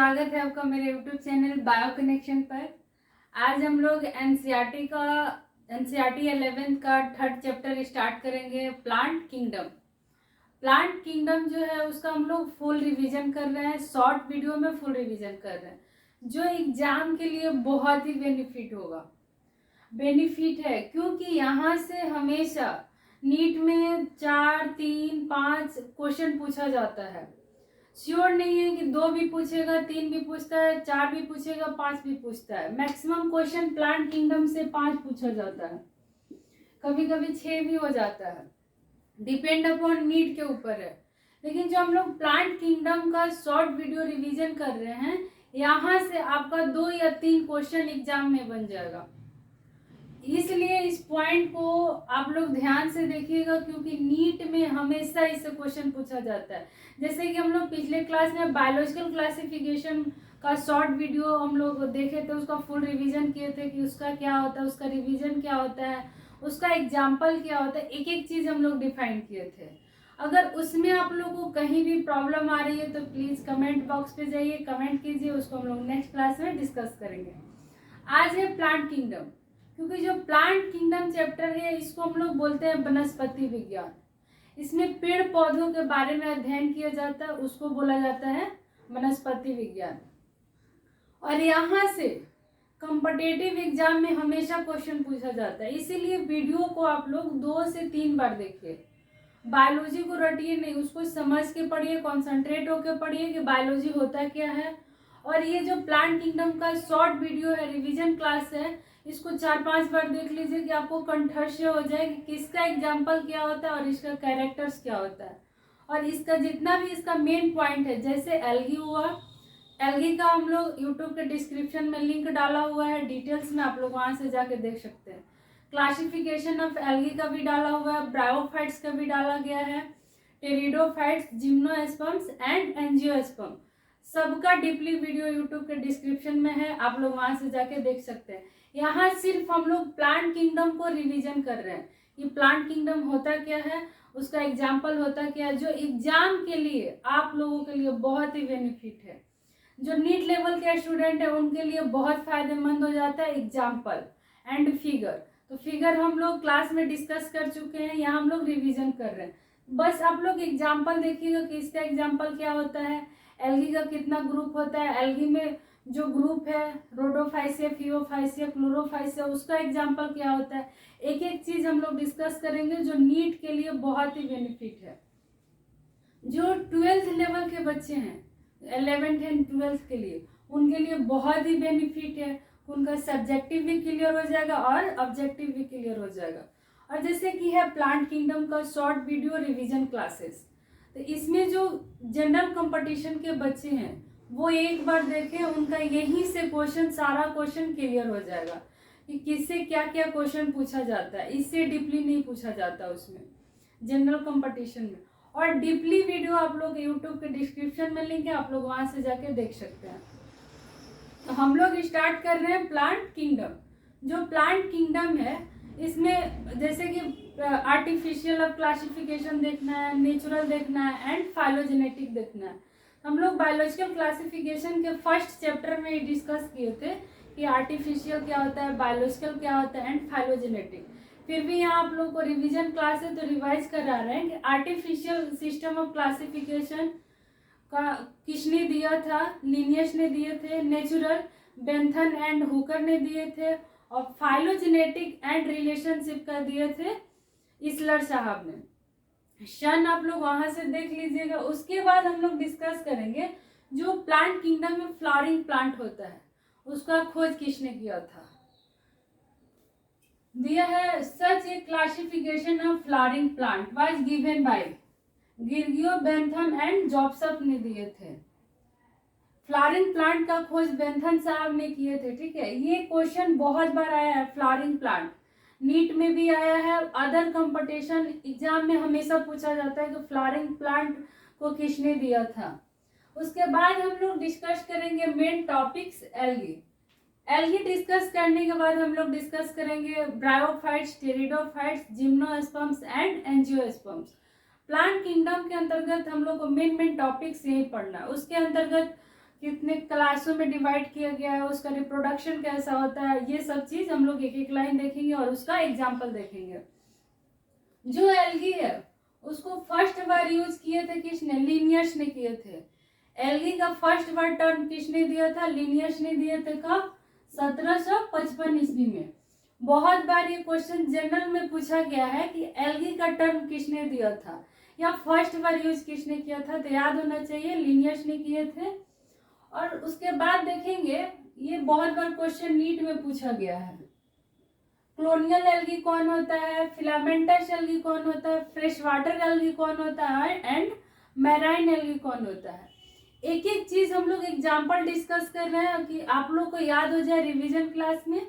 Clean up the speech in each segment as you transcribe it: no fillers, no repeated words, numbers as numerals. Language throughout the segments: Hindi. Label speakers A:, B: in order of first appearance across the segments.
A: स्वागत है आपका मेरे यूट्यूब चैनल बायो कनेक्शन पर। आज हम लोग एनसीईआरटी 11th का 3rd चैप्टर स्टार्ट करेंगे, प्लांट किंगडम। प्लांट किंगडम जो है उसका हम लोग फुल रिवीजन कर रहे हैं, शॉर्ट वीडियो में फुल रिवीजन कर रहे हैं, जो एग्जाम के लिए बहुत ही बेनिफिट है क्योंकि यहाँ से हमेशा नीट में 4, 3, 5 क्वेश्चन पूछा जाता है। श्योर नहीं है कि 2 भी पूछेगा, 3 भी पूछता है, 4 भी पूछेगा, 5 भी पूछता है। मैक्सिमम क्वेश्चन प्लांट किंगडम से 5 पूछा जाता है, कभी कभी 6 भी हो जाता है, डिपेंड अपॉन नीड के ऊपर है। लेकिन जो हम लोग प्लांट किंगडम का शॉर्ट वीडियो रिवीजन कर रहे हैं, यहाँ से आपका 2 या 3 क्वेश्चन एग्जाम में बन जाएगा। इसलिए इस पॉइंट को आप लोग ध्यान से देखिएगा क्योंकि नीट में हमेशा इससे क्वेश्चन पूछा जाता है। जैसे कि हम लोग पिछले क्लास में बायोलॉजिकल क्लासिफिकेशन का शॉर्ट वीडियो हम लोग देखे थे, उसका फुल रिवीजन किए थे कि उसका क्या होता है, उसका रिवीजन क्या होता है, उसका एग्जाम्पल क्या होता है, एक एक चीज हम लोग डिफाइन किए थे। अगर उसमें आप लोगों को कहीं भी प्रॉब्लम आ रही है तो प्लीज कमेंट बॉक्स पे जाइए, कमेंट कीजिए, उसको हम लोग नेक्स्ट क्लास में डिस्कस करेंगे। आज है प्लांट किंगडम, क्योंकि जो प्लांट किंगडम चैप्टर है इसको हम लोग बोलते हैं वनस्पति विज्ञान। इसमें पेड़ पौधों के बारे में अध्ययन किया जाता है, उसको बोला जाता है वनस्पति विज्ञान। और यहाँ से कॉम्पिटिटिव एग्जाम में हमेशा क्वेश्चन पूछा जाता है, इसीलिए वीडियो को आप लोग 2 से 3 बार देखिए। बायोलॉजी को रटिए नहीं, उसको समझ के पढ़िए, कॉन्सेंट्रेट होकर पढ़िए कि बायोलॉजी होता क्या है। और ये जो प्लांट किंगडम का शॉर्ट वीडियो है, रिवीजन क्लास है, इसको 4-5 बार देख लीजिए कि आपको कंठस्य हो जाए कि किसका एग्जाम्पल क्या होता है और इसका कैरेक्टर्स क्या होता है। और इसका जितना भी इसका मेन पॉइंट है, जैसे एल्गी हुआ, एल्गी का हम लोग यूट्यूब के डिस्क्रिप्शन में लिंक डाला हुआ है, डिटेल्स में आप लोग वहां से जाके देख सकते हैं। क्लासिफिकेशन ऑफ एल्गी का भी डाला हुआ है, ब्रायोफाइट्स का भी डाला गया है, टेरिडोफाइट्स, जिम्नोएस्पर्म्स एंड एंजियोस्पर्म, सबका डीपली वीडियो यूट्यूब के डिस्क्रिप्शन में है, आप लोग वहां से जाके देख सकते हैं। यहाँ सिर्फ हम लोग प्लांट किंगडम को रिवीजन कर रहे हैं कि प्लांट किंगडम होता क्या है, उसका एग्जाम्पल होता क्या है, जो एग्जाम के लिए आप लोगों के लिए बहुत ही बेनिफिट है। जो नीट लेवल के स्टूडेंट है उनके लिए बहुत फायदेमंद हो जाता है एग्जाम्पल एंड फिगर। तो फिगर हम लोग क्लास में डिस्कस कर चुके हैं, यहाँ हम लोग रिविजन कर रहे हैं। बस आप लोग एग्जाम्पल देखिएगा कि इसका एग्जाम्पल क्या होता है, एल्गी का कितना ग्रुप होता है, एल्गी में जो ग्रुप है रोडोफाइसिया, फियोफाइसिया, क्लोरोफाइसिया, उसका एग्जाम्पल क्या होता है। एक एक चीज हम लोग डिस्कस करेंगे जो नीट के लिए बहुत ही बेनिफिट है। जो 12th लेवल के बच्चे हैं, 11th एंड 12th के लिए, उनके लिए बहुत ही बेनिफिट है। उनका सब्जेक्टिव भी क्लियर हो जाएगा और ऑब्जेक्टिव भी क्लियर हो जाएगा। और जैसे कि है प्लांट किंगडम का शॉर्ट वीडियो रिवीजन क्लासेस, तो इसमें जो जनरल कंपटीशन के बच्चे हैं वो एक बार देखें, उनका यहीं से क्वेश्चन, सारा क्वेश्चन क्लियर हो जाएगा कि किससे क्या क्या क्वेश्चन पूछा जाता है। इससे डीपली नहीं पूछा जाता उसमें जनरल कंपटीशन में। और डीपली वीडियो आप लोग यूट्यूब के डिस्क्रिप्शन में लिंक है, आप लोग वहां से जाके देख सकते हैं। तो हम लोग स्टार्ट कर रहे हैं प्लांट किंगडम। जो प्लांट किंगडम है इसमें जैसे कि आर्टिफिशियल ऑफ क्लासिफिकेशन देखना है, नेचुरल देखना है एंड फाइलोजेनेटिक देखना है। हम लोग बायोलॉजिकल क्लासिफिकेशन के फर्स्ट चैप्टर में डिस्कस किए थे कि आर्टिफिशियल क्या होता है, बायोलॉजिकल क्या होता है एंड फाइलोजेनेटिक। फिर भी यहाँ आप लोग को रिवीजन क्लास है तो रिवाइज करा रहे हैं कि आर्टिफिशियल सिस्टम ऑफ क्लासिफिकेशन का किसने दिया था, लिनियस ने दिए थे, नेचुरल बेंथन एंड हुकर ने दिए थे, और फाइलोजेनेटिक एंड रिलेशनशिप का दिए थे इसलर साहब ने। सन आप लोग वहां से देख लीजिएगा। उसके बाद हम लोग डिस्कस करेंगे जो प्लांट किंगडम में फ्लावरिंग प्लांट होता है उसका खोज किसने किया था। दिया है such a classification of flowering plant was given by गिरगियो बेंथम एंड जॉब्सप ने दिए थे। फ्लावरिंग प्लांट का खोज बेंथम साहब ने किए थे। ठीक है, ये क्वेश्चन बहुत बार आया है। फ्लावरिंग प्लांट नीट में भी आया है, अदर कंपटीशन एग्जाम में हमेशा पूछा जाता है कि फ्लावरिंग प्लांट को किसने दिया था। उसके बाद हम लोग डिस्कस करेंगे main topics algae. Algae discuss करने के बाद हम लोग डिस्कस करेंगे bryophytes, pteridophytes, gymnosperms and angiosperms. Plant kingdom के अंतर्गत हम लोग को मेन टॉपिक्स यही पढ़ना है। उसके अंतर्गत कितने क्लासों में डिवाइड किया गया है, उसका रिप्रोडक्शन कैसा होता है, ये सब चीज हम लोग एक एक लाइन देखेंगे और उसका एग्जाम्पल देखेंगे। जो एल्गी है उसको फर्स्ट बार यूज किए थे किसने, लिनियस ने किए थे। एल्गी का फर्स्ट बार टर्म किसने दिया था, लिनियस ने दिए थे। कब, 1755 ईस्वी में। बहुत बार ये क्वेश्चन जनरल में पूछा गया है कि एल्गी का टर्म किसने दिया था या फर्स्ट बार यूज किसने किया था, तो याद होना चाहिए लिनियस ने किए थे। और उसके बाद देखेंगे, ये बहुत बार क्वेश्चन नीट में पूछा गया है, क्लोनियल एल्गी कौन होता है, फिलामेंटस एल्गी कौन होता है, फ्रेश वाटर एल्गी कौन होता है, एंड मैराइन एल्गी कौन होता है। एक एक चीज हम लोग एग्जाम्पल डिस्कस कर रहे हैं कि आप लोग को याद हो जाए रिवीजन क्लास में,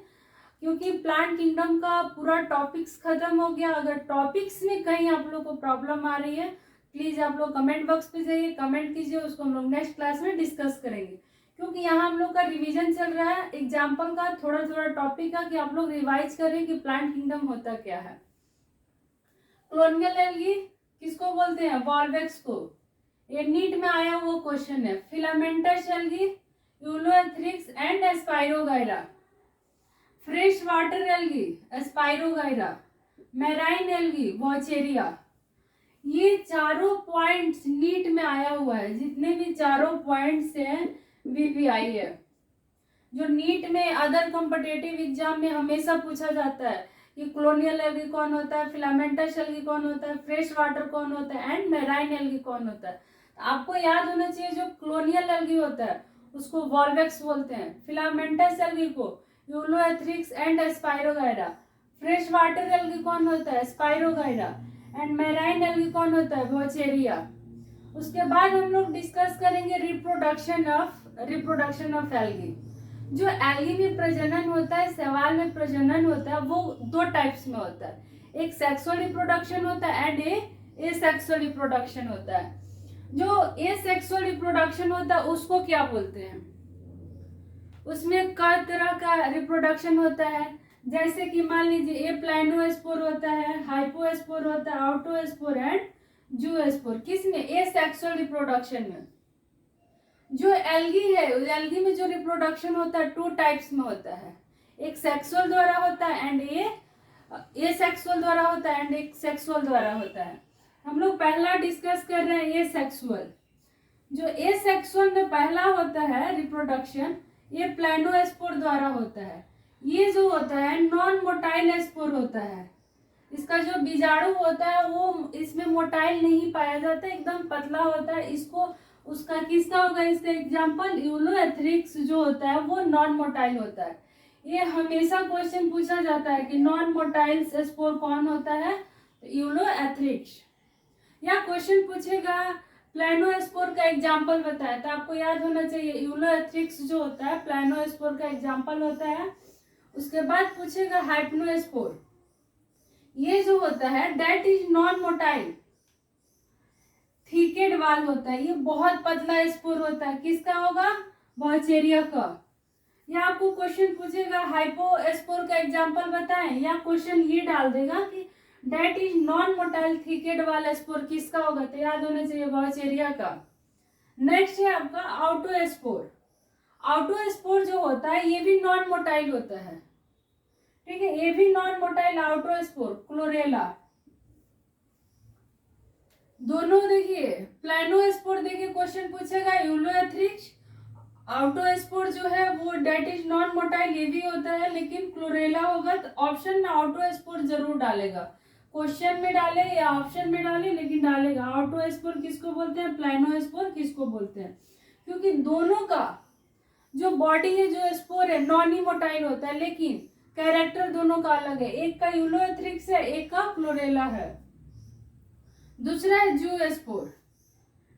A: क्योंकि प्लांट किंगडम का पूरा टॉपिक्स खत्म हो गया। अगर टॉपिक्स में कहीं आप लोग को प्रॉब्लम आ रही है, प्लीज आप लोग कमेंट बॉक्स पे जाइए, कमेंट कीजिए, उसको हम लोग नेक्स्ट क्लास में डिस्कस करेंगे। क्योंकि यहाँ हम लोग का रिवीजन चल रहा है एग्जाम्पल का, थोड़ा थोड़ा टॉपिक का, कि आप लोग रिवाइज करें कि प्लांट किंगडम होता क्या है। क्लोनियल एल्गी किसको बोलते हैं, वॉल्वेक्स को, ये नीट में आया हुआ क्वेश्चन है। Filamentous algae, Ulothrix and Spirogyra. Fresh water algae, Spirogyra. Marine algae, Vaucheria. ये चारों पॉइंट्स नीट में आया हुआ है, जितने भी चारों पॉइंट्स हैं वीवीआई है, जो नीट में अदर कॉम्पिटिटिव एग्जाम में हमेशा पूछा जाता है कि क्लोनियल एल्गी कौन होता है, फिलामेंटस एल्गी कौन होता है, फ्रेश वाटर कौन होता है, एंड मैराइन एल्गी कौन होता है। आपको याद होना चाहिए, जो क्लोनियल एल्गी होता है उसको वॉल्वेक्स बोलते हैं, फिलामेंटस एल्गी को यूलोएथ्रिक्स and Spirogyra, fresh water algae कौन होता है, एस्पाइरोगाइरा, एंड मैराइन एल्गी कौन होता है, वॉचेरिया। उसके बाद हम लोग डिस्कस करेंगे रिप्रोडक्शन ऑफ एल्गी। जो एल्गी में प्रजनन होता है, शैवाल में प्रजनन होता है, वो दो टाइप्स में होता है, एक सेक्सुअल रिप्रोडक्शन होता है एंड ए सेक्सुअल रिप्रोडक्शन होता है। जो ए सेक्सुअल रिप्रोडक्शन होता है उसको क्या बोलते हैं, उसमें कई तरह का रिप्रोडक्शन होता है, जैसे कि मान लीजिए ए प्लानोस्पोर होता है, हाइपोस्पोर होता है, आउटोस्पोर एंड जूस्पोर। किसमें, ए सेक्सुअल रिप्रोडक्शन में। जो एल्गी है, एल्गी में जो रिप्रोडक्शन होता है टू टाइप्स में होता है, एक सेक्सुअल द्वारा होता है एंड ए सेक्सुअल द्वारा होता है एंड एक सेक्सुअल द्वारा होता है। हम लोग पहला डिस्कस कर रहे हैं ए सेक्सुअल। जो ए सेक्सुअल में पहला होता है रिप्रोडक्शन, ये प्लानोस्पोर द्वारा होता है। ये जो होता है नॉन मोटाइल स्पोर होता है, इसका जो बीजाणु होता है वो इसमें मोटाइल नहीं पाया जाता, एकदम पतला होता है। इसको उसका किसका होगा, इसका एग्जाम्पल यूलोएथ्रिक्स जो होता है वो नॉन मोटाइल होता है। ये हमेशा क्वेश्चन पूछा जाता है कि नॉन मोटाइल स्पोर कौन होता है, यूलोएथ्रिक्स। या क्वेश्चन पूछेगा प्लानोस्पोर का एग्जाम्पल बताया, तो आपको याद होना चाहिए यूलोएथ्रिक्स जो होता है प्लानोस्पोर का एग्जाम्पल होता है। उसके बाद पूछेगा हाइप्नोस्पोर, ये जो होता है दैट इज नॉन मोटाइल, थीकेड वाल होता है, ये बहुत पतला स्पोर होता है। किसका होगा, वॉचेरिया का। या आपको क्वेश्चन पूछेगा हाइपोस्पोर का एग्जांपल बताएं, या क्वेश्चन ये डाल देगा कि दैट इज नॉन मोटाइल थीकेड वाला स्पोर, किसका होगा, तो याद होना चाहिए वॉचेरिया का। नेक्स्ट है आपका आउटोस्पोर। आउटोस्पोर जो होता है ये भी नॉन मोटाइल होता है, ठीक है, ये भी नॉन मोटाइल आउटोस्पोर, क्लोरेला। दोनों देखिए, प्लानोस्पोर देखिए क्वेश्चन पूछेगा यूलोएथ्रिक्स, आउटोस्पोर जो है वो डेट इज नॉन मोटाइल, ये भी होता है, लेकिन क्लोरेला होगा। तो ऑप्शन में आउटोस्पोर जरूर डालेगा, क्वेश्चन में डाले या ऑप्शन में डाले, लेकिन डालेगा। आउटोस्पोर किसको बोलते हैं, प्लानोस्पोर किसको बोलते हैं, क्योंकि दोनों का जो बॉडी है, जो स्पोर है नॉन ही मोटाइल होता है, लेकिन कैरेक्टर दोनों का अलग है, एक का यूलोएथ्रिक्स है, एक का क्लोरेला है। दूसरा है जूस्पोर,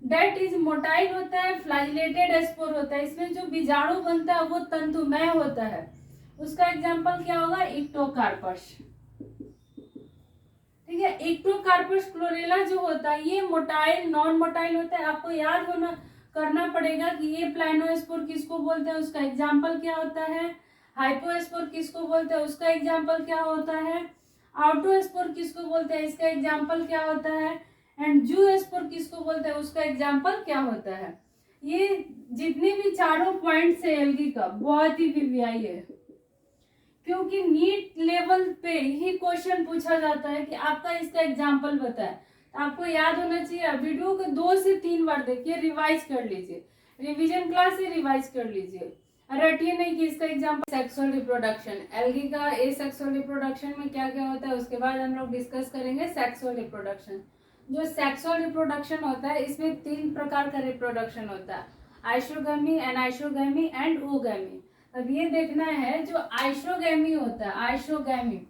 A: डेट इज मोटाइल होता है, फ्लैजिलेटेड स्पोर होता है, इसमें जो बीजाणु बनता है वो तंतुमय होता है। उसका एग्जांपल क्या होगा, इक्टोकार्पस, ठीक है। इक्टोकार्पस क्लोरेला जो होता है ये मोटाइल नॉन मोटाइल होता है। आपको याद होना करना पड़ेगा कि ये प्लानोस्पोर किसको बोलते हैं, उसका एग्जाम्पल क्या होता है, हाइपोस्पोर किसको बोलते हैं, उसका एग्जाम्पल क्या होता है, आउटोस्पोर किसको बोलते हैं, इसका एग्जाम्पल क्या होता है, एंड जूस्पोर किसको बोलते हैं, उसका एग्जाम्पल क्या होता है। ये जितने भी चारों पॉइंट्स है एल्गी का बहुत ही वीवीआई है, क्योंकि नीट लेवल पे ही क्वेश्चन पूछा जाता है कि आपका इसका एग्जाम्पल बताए। आपको याद होना चाहिए, वीडियो को 2 से 3 बार देखिए, रिवाइज कर लीजिए, रिवीजन क्लास से रिवाइज कर लीजिए, रटिए नहीं कि इसका एग्जाम्पल। सेक्सुअल रिप्रोडक्शन, एल्गी का ए सेक्सुअल रिप्रोडक्शन में क्या क्या होता है, उसके बाद हम लोग डिस्कस करेंगे सेक्सुअल रिप्रोडक्शन। जो सेक्सुअल रिप्रोडक्शन होता है इसमें 3 प्रकार का रिप्रोडक्शन होता है, आइसोगैमी, एनाइसोगैमी एंड ओगैमी। अब ये देखना है जो आइसोगैमी होता है, आइसोगैमी,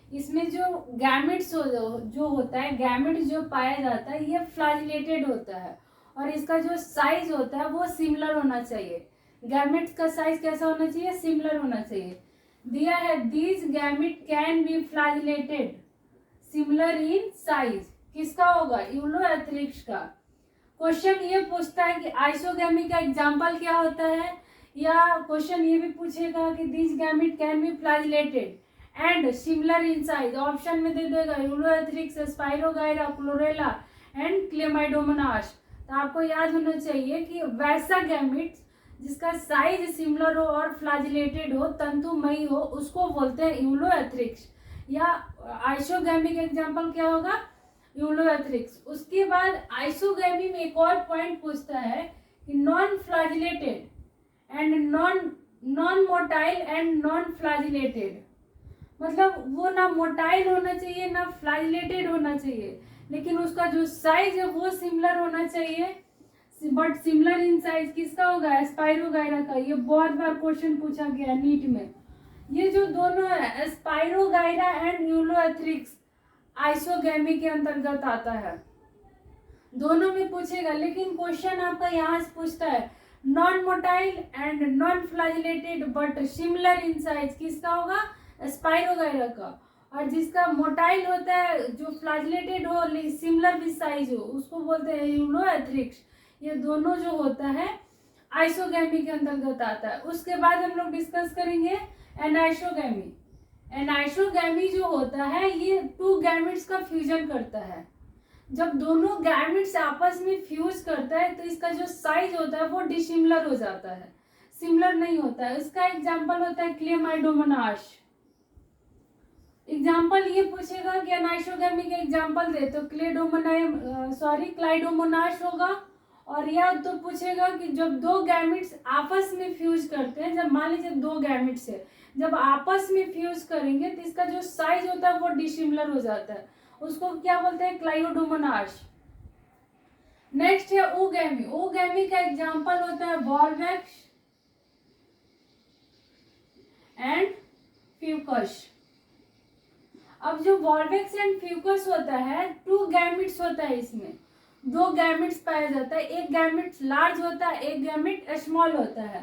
A: इसमें जो गैमेट्स जो होता है, गैमेट जो पाया जाता है ये फ्लैजिलेटेड होता है, और इसका जो साइज होता है वो सिमिलर होना चाहिए। गैमेट्स का साइज कैसा होना चाहिए, सिमिलर होना चाहिए। दिया है these gamete can be flagellated similar in size, किसका होगा, यूलोएथरिक्स का। क्वेश्चन ये पूछता है कि आइसोगैमी का एग्जाम्पल क्या होता है, या क्वेश्चन ये भी पूछेगा कि these gamete can be flagellated and similar in size. Option में दे देगा यूलोएथरिक्स, स्पाइरोगाइरा, क्लोरेला एंड क्लेमाइडोमोनास। तो आपको याद होना चाहिए कि वैसा गैमेट्स जिसका साइज सिमिलर हो और फ्लैजिलेटेड हो, तंतुमयी हो, उसको बोलते हैं यूलोएथरिक्स। या आइसोगैमी का एग्जाम्पल क्या होगा, यूलोएथरिक्स। उसके बाद आइसोगैमी में एक और पॉइंट पूछता है कि non flagellated and non motile and non flagellated, मतलब वो ना मोटाइल होना चाहिए ना फ्लैजिलेटेड होना चाहिए, लेकिन उसका जो साइज है वो सिमिलर होना चाहिए, बट सिमिलर इन साइज किसका होगा, स्पाइरोगाइरा का। ये बहुत बार क्वेश्चन पूछा गया नीट में। ये जो दोनों है स्पाइरोगाइरा एंड यूलोएथरिक्स आइसोगैमी के अंतर्गत आता है, दोनों में पूछेगा। लेकिन क्वेश्चन आपका यहाँ से पूछता है non motile and non flagellated but similar in size, किसका होगा, स्पाइरोगाइरा का। और जिसका मोटाइल होता है, जो फ्लैजिलेटेड हो सिमिलर भी साइज हो, उसको बोलते हैं यूलोएथरिक्स। ये दोनों जो होता है आइसोगैमी के अंतर्गत आता है। उसके बाद हम लोग डिस्कस करेंगे एनाइसोगैमी। एनाइसोगैमी जो होता है ये 2 गैमेट्स का फ्यूजन करता है। जब दोनों गैमेट्स आपस में फ्यूज करता है तो इसका जो साइज होता है वो डिसिमिलर हो जाता है, सिमिलर नहीं होता है। इसका एग्जाम्पल होता है क्लेमाइडोमोनास। एग्जाम्पल ये पूछेगा कि एनाइसोगैमी का एग्जाम्पल दे, तो क्लाइडोमोनास होगा। और या तो पूछेगा कि जब 2 गैमेट्स आपस में फ्यूज करते हैं, जब मान लीजिए 2 गैमेट्स है, जब आपस में फ्यूज करेंगे तो इसका जो साइज होता है वो डिसिमिलर हो जाता है, उसको क्या बोलते हैं, क्लाइडोमोनास। नेक्स्ट है ओगैमी। ओगैमी का एग्जाम्पल होता है वॉल्वैक्स एंड फ्यूकस। अब जो वॉल्वैक्स एंड फ्यूकस होता है 2 गैमेट्स होता है, इसमें 2 गैमेट्स पाया जाता है। एक गैमेट लार्ज होता है, एक गैमेट स्मॉल होता है।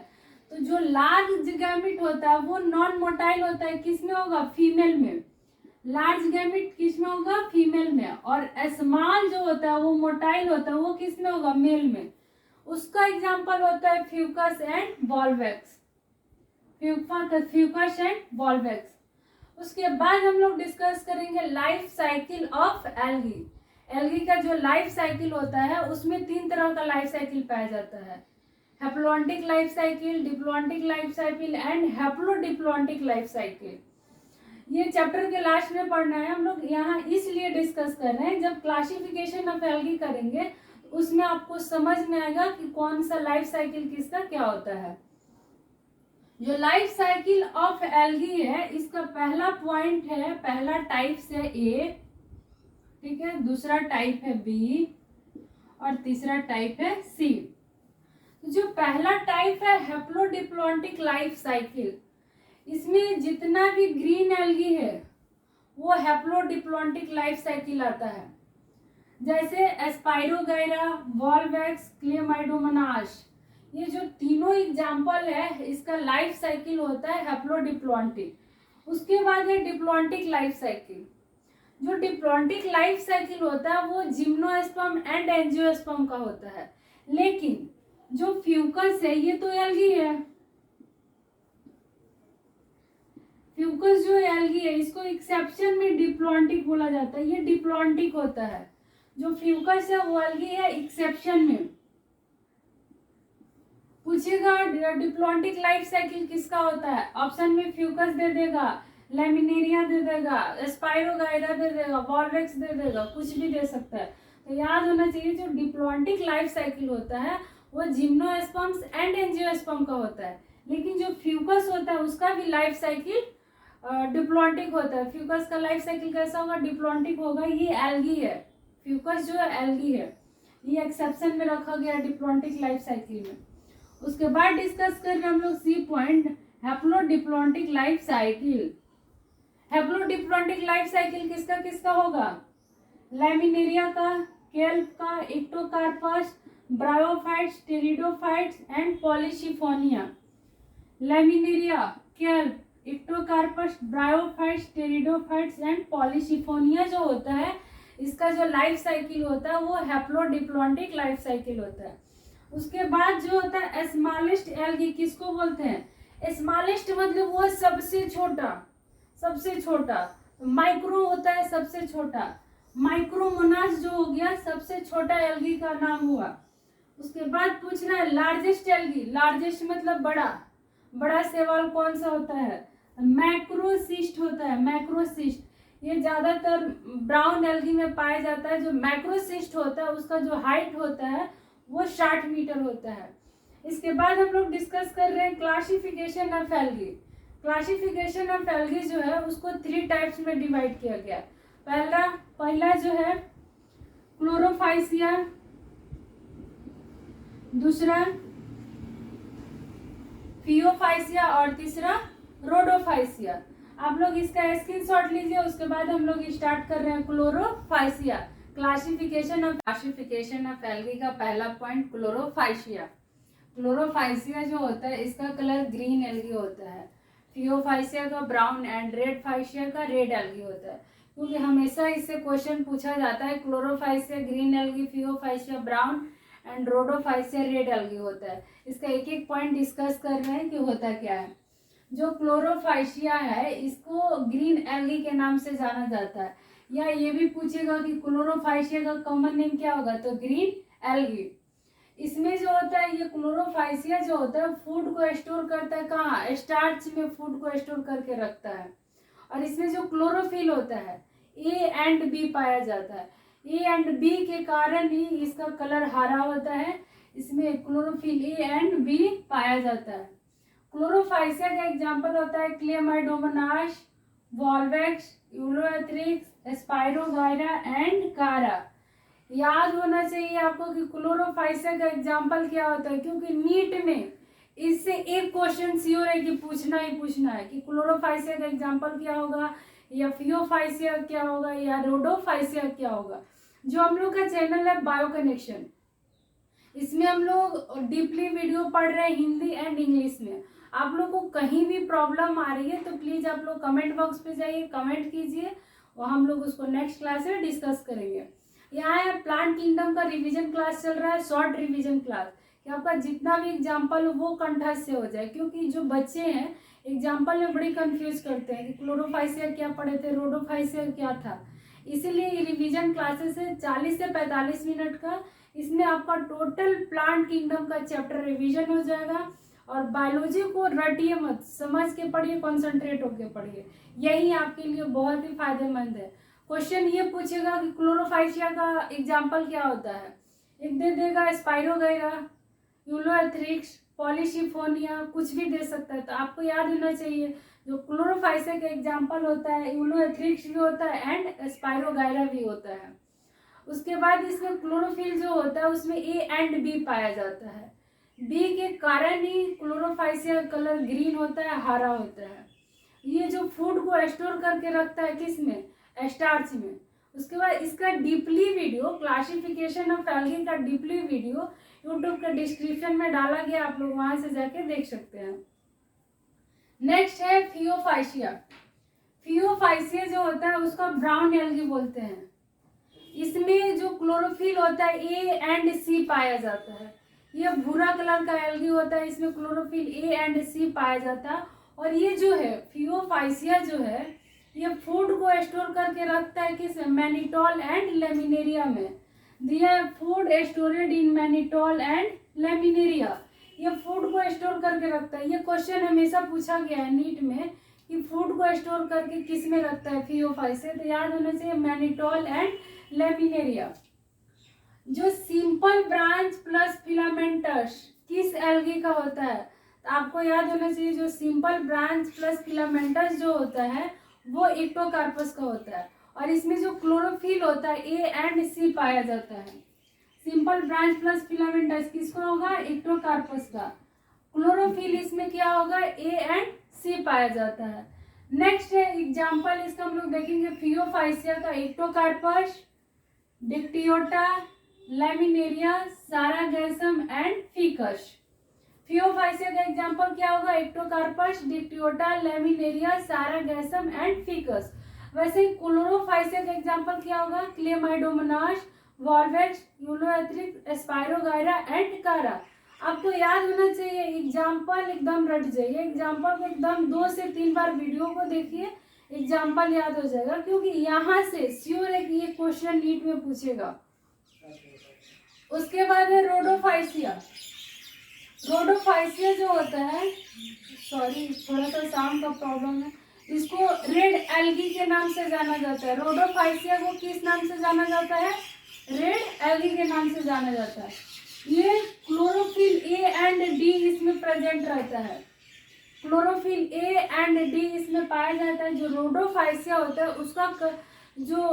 A: तो जो लार्ज गैमेट होता है वो नॉन मोटाइल होता है, किसमें होगा, फीमेल में। लार्ज गैमेट किसमें होगा, फीमेल में। और स्मॉल जो होता है वो मोटाइल होता है, वो किसमें होगा, मेल में। उसका एग्जाम्पल होता है फ्यूकस एंड वॉल्वैक्स, फ्यूकस एंड वॉल्वैक्स। उसके बाद हम लोग डिस्कस करेंगे life cycle of algae. Algae का जो लाइफ साइकिल होता है उसमें 3 तरह का लाइफ साइकिल पाया जाता है, haplontic life cycle, diplontic life cycle and haplodiplontic life cycle. ये चैप्टर के लास्ट में पढ़ना है, हम लोग यहाँ इसलिए डिस्कस कर रहे हैं, जब क्लासिफिकेशन ऑफ एल्गी करेंगे उसमें आपको समझ में आएगा कि कौन सा लाइफ साइकिल किसका क्या होता है। जो लाइफ साइकिल ऑफ एल्गी है इसका पहला पॉइंट है, पहला टाइप से ए, ठीक है, दूसरा टाइप है बी और तीसरा टाइप है सी। जो पहला टाइप है हैप्लोडिप्लोन्टिक लाइफ साइकिल, इसमें जितना भी ग्रीन एल्गी है वो हैप्लोडिप्लोन्टिक लाइफ साइकिल आता है, जैसे स्पाइरोगाइरा, वॉल्वैक्स, क्लेमाइडोमोनास। ये जो तीनों एग्जाम्पल है इसका लाइफ साइकिल होता है हैप्लोडिप्लोन्टिक। उसके बाद है डिप्लोन्टिक लाइफ साइकिल। जो डिप्लोन्टिक लाइफ साइकिल होता है वो जिम्नोस्पर्म एंड एंजियोस्पर्म का होता है। लेकिन जो फ्यूकस है ये तो एल्गी है, फ्यूकस जो एल्गी है इसको एक्सेप्शन में डिप्लोन्टिक बोला जाता है, ये डिप्लोन्टिक होता है। जो फ्यूकस है वो एल्गी है एक्सेप्शन में। पूछेगा डिप्लॉन्टिक लाइफ साइकिल किसका होता है, ऑप्शन में फ्यूकस दे देगा, लैमिनेरिया दे देगा, स्पाइरोगाइरा दे देगा, वॉल्वेक्स दे देगा, कुछ भी दे सकता है। तो याद होना चाहिए जो डिप्लॉन्टिक लाइफ साइकिल होता है वो जिम्नोस्पर्म्स एंड एंजियोस्पर्म का होता है, लेकिन जो फ्यूकस होता है उसका भी लाइफ साइकिल डिप्लॉन्टिक होता है। फ्यूकस का लाइफ साइकिल कैसा होगा, डिप्लॉन्टिक होगा। ये एल्गी है, फ्यूकस जो है एल्गी है, ये एक्सेप्शन में रखा गया डिप्लॉन्टिक लाइफ साइकिल में। उसके बाद डिस्कस कर रहे हैं हम लोग C point, haplodiplontic life cycle. Haplodiplontic life cycle किसका किसका होगा, लैमिनेरिया का, केल्प का, Ectocarpus, bryophytes, pteridophytes and Polysiphonia. Laminaria, kelp, Ectocarpus, bryophytes, pteridophytes and Polysiphonia जो होता है इसका जो लाइफ साइकिल होता है वो हैप्लोडिप्लॉन्टिक लाइफ साइकिल होता है। उसके बाद जो होता है स्मॉलेस्ट एल्गी, किसको बोलते हैं, स्मॉलेस्ट मतलब वो सबसे छोटा, सबसे छोटा। माइक्रो होता है सबसे छोटा, माइक्रोमोनास जो हो गया सबसे छोटा एल्गी का नाम हुआ। उसके बाद पूछ रहा है लार्जेस्ट एल्गी, लार्जेस्ट मतलब बड़ा, बड़ा शैवाल कौन सा होता है, मैक्रोसिस्ट होता है, मैक्रोसिस्ट। ये ज्यादातर ब्राउन एल्गी में पाया जाता है। जो मैक्रोसिस्ट होता है उसका जो हाइट होता है वो 60 मीटर होता है। इसके बाद हम लोग डिस्कस कर रहे हैं classification of algae. Classification of algae जो है उसको 3 टाइप्स में डिवाइड किया गया। पहला जो है क्लोरोफाइसिया, दूसरा फियोफाइसिया और तीसरा रोडोफाइसिया। आप लोग इसका स्क्रीनशॉट लीजिए। उसके बाद हम लोग स्टार्ट कर रहे हैं क्लोरोफाइसिया, क्लासिफिकेशन ऑफ एल्गी का पहला पॉइंट क्लोरोफाइसिया। क्लोरोफाइसिया जो होता है इसका कलर ग्रीन एल्गी होता है, फियोफाइसिया का ब्राउन एंड रेड फाइसिया का रेड एल्गी होता है। क्योंकि हमेशा इससे क्वेश्चन पूछा जाता है, Chlorophyceae green algae, Phaeophyceae brown and Rhodophyceae red algae होता है। इसका एक एक पॉइंट डिस्कस कर रहे हैं कि होता क्या है। जो क्लोरोफाइसिया है इसको ग्रीन एल्गी के नाम से जाना जाता है, या ये भी पूछेगा कि क्लोरोफाइसिया का कॉमन नेम क्या होगा, तो ग्रीन एल्गी। इसमें जो होता है ये क्लोरोफाइसिया जो होता है फूड को स्टोर करता है, कहाँ, स्टार्च में फूड को स्टोर करके रखता है। और इसमें जो क्लोरोफिल होता है ए एंड बी पाया जाता है। ए एंड बी के कारण ही इसका कलर हरा होता है। इसमें क्लोरोफिल ए एंड बी पाया जाता है। क्लोरोफाइसिया का एग्जाम्पल होता है क्लेमाइडोमोनास, वॉल्वेक्स, यूलोएथ्रिक्स, स्पाइरोगाइरा एंड कारा। याद होना चाहिए आपको कि क्लोरोफाइसिया का एग्जाम्पल क्या होता है, क्योंकि नीट में इससे एक क्वेश्चन श्योर है कि पूछना ही पूछना है कि क्लोरोफाइसिया का एग्जाम्पल क्या होगा, या फियोफाइसिया क्या होगा, या रोडोफाइसिया क्या होगा। जो हम लोग का चैनल है बायो कनेक्शन, इसमें हम लोग डीपली वीडियो पढ़ रहे हैं हिंदी एंड इंग्लिश में। आप लोग को कहीं भी प्रॉब्लम आ रही है तो प्लीज आप लोग कमेंट बॉक्स पे जाइए, कमेंट कीजिए और हम लोग उसको नेक्स्ट क्लास में डिस्कस करेंगे। यहाँ है प्लांट किंगडम का रिवीजन क्लास चल रहा है, शॉर्ट रिवीजन क्लास, कि आपका जितना भी एग्जाम्पल हो वो कंठस्थ से हो जाए। क्योंकि जो बच्चे हैं एग्जाम्पल में बड़ी कंफ्यूज करते हैं कि क्लोरोफाइसिया क्या पढ़े थे, रोडोफाइसिया क्या था। इसीलिए ये रिवीजन क्लासेस है 40 से 45 मिनट का। इसमें आपका टोटल प्लांट किंगडम का चैप्टर रिवीजन हो जाएगा। और बायोलॉजी को रटिए मत, समझ के पढ़िए, कॉन्सेंट्रेट होके पढ़िए, यही आपके लिए बहुत ही फायदेमंद है। क्वेश्चन ये पूछेगा कि क्लोरोफाइसिया का एग्जाम्पल क्या होता है, एक दे देगा स्पाइरोगाइरा, यूलोएथ्रिक्स, पॉलीशिफोनिया, कुछ भी दे सकता है। तो आपको याद होना चाहिए जो क्लोरोफाइसिया का एग्जाम्पल होता है यूलोएथ्रिक्स भी होता है एंड स्पाइरोगाइरा भी होता है। उसके बाद इसमें क्लोरोफिल जो होता है उसमें ए एंड बी पाया जाता है। बी के कारण ही क्लोरोफाइसिया कलर ग्रीन होता है, हरा होता है। ये जो फूड को स्टोर करके रखता है किसमें, स्टार्च में। उसके बाद इसका deeply video, classification of algae का डीपली वीडियो यूट्यूब के डिस्क्रिप्शन में डाला गया, आप लोग वहां से जाके देख सकते हैं। नेक्स्ट है फियोफाइसिया। फियोफाइसिया जो होता है उसका ब्राउन एल्गी बोलते हैं। इसमें जो क्लोरोफिल होता है ए एंड सी पाया जाता है। ये भूरा कलर का एल्गी होता है, इसमें क्लोरोफिल ए एंड सी पाया जाता है। और ये जो है फियोफाइसिया जो है ये फूड को स्टोर करके रखता है किस, मैनिटोल एंड लैमिनेरिया में। दिया food storeyed in mannitol and laminaria. ये फूड को स्टोर करके रखता है। ये क्वेश्चन हमेशा पूछा गया है नीट में कि फूड को स्टोर करके किस में रखता है, फियोफाइसिया। तो याद होना चाहिए मैनिटोल एंड लैमिनेरिया। जो सिंपल ब्रांच प्लस फिलामेंटस किस एल्गी का होता है, तो आपको याद होना चाहिए जो सिंपल ब्रांच प्लस फिलामेंटस जो होता है वो एक्टोकार्पस का होता है। और इसमें जो क्लोरोफिल होता है ए एंड सी पाया जाता है। सिंपल ब्रांच प्लस फिलामेंटस किसका होगा, एक्टोकार्पस का। क्लोरोफिल इसमें क्या होगा, ए एंड सी पाया जाता है। नेक्स्ट है एग्जाम्पल, इसका हम लोग देखेंगे फियोफाइसिया का, Ectocarpus, Dictyota, Laminaria, Sargassum and Fucus. Phaeophyceae का एग्जाम्पल क्या होगा, Ectocarpus, Dictyota, Laminaria, Sargassum and Fucus. वैसे ही क्लोरोफाइसिया का एग्जाम्पल क्या होगा, Chlamydomonas, Volvox, Ulothrix, Spirogyra and Chara. आपको याद होना चाहिए एग्जाम्पल एकदम रट जाइए। एग्जाम्पल को एकदम 2 से 3 बार वीडियो को देखिए, एग्जाम्पल याद हो जाएगा, क्योंकि यहाँ से श्योर है कि ये क्वेश्चन नीट में पूछेगा। उसके बाद है रोडोफाइसिया। रोडोफाइसिया जो होता है, सॉरी थोड़ा सा साउंड का प्रॉब्लम है, इसको रेड एल्गी के नाम से जाना जाता है। रोडोफाइसिया को किस नाम से जाना जाता है, रेड एल्गी के नाम से जाना जाता है। ये क्लोरोफिल ए एंड डी इसमें प्रेजेंट रहता है। क्लोरोफिल ए एंड डी इसमें पाया जाता है। जो रोडोफाइसिया होता है उसका जो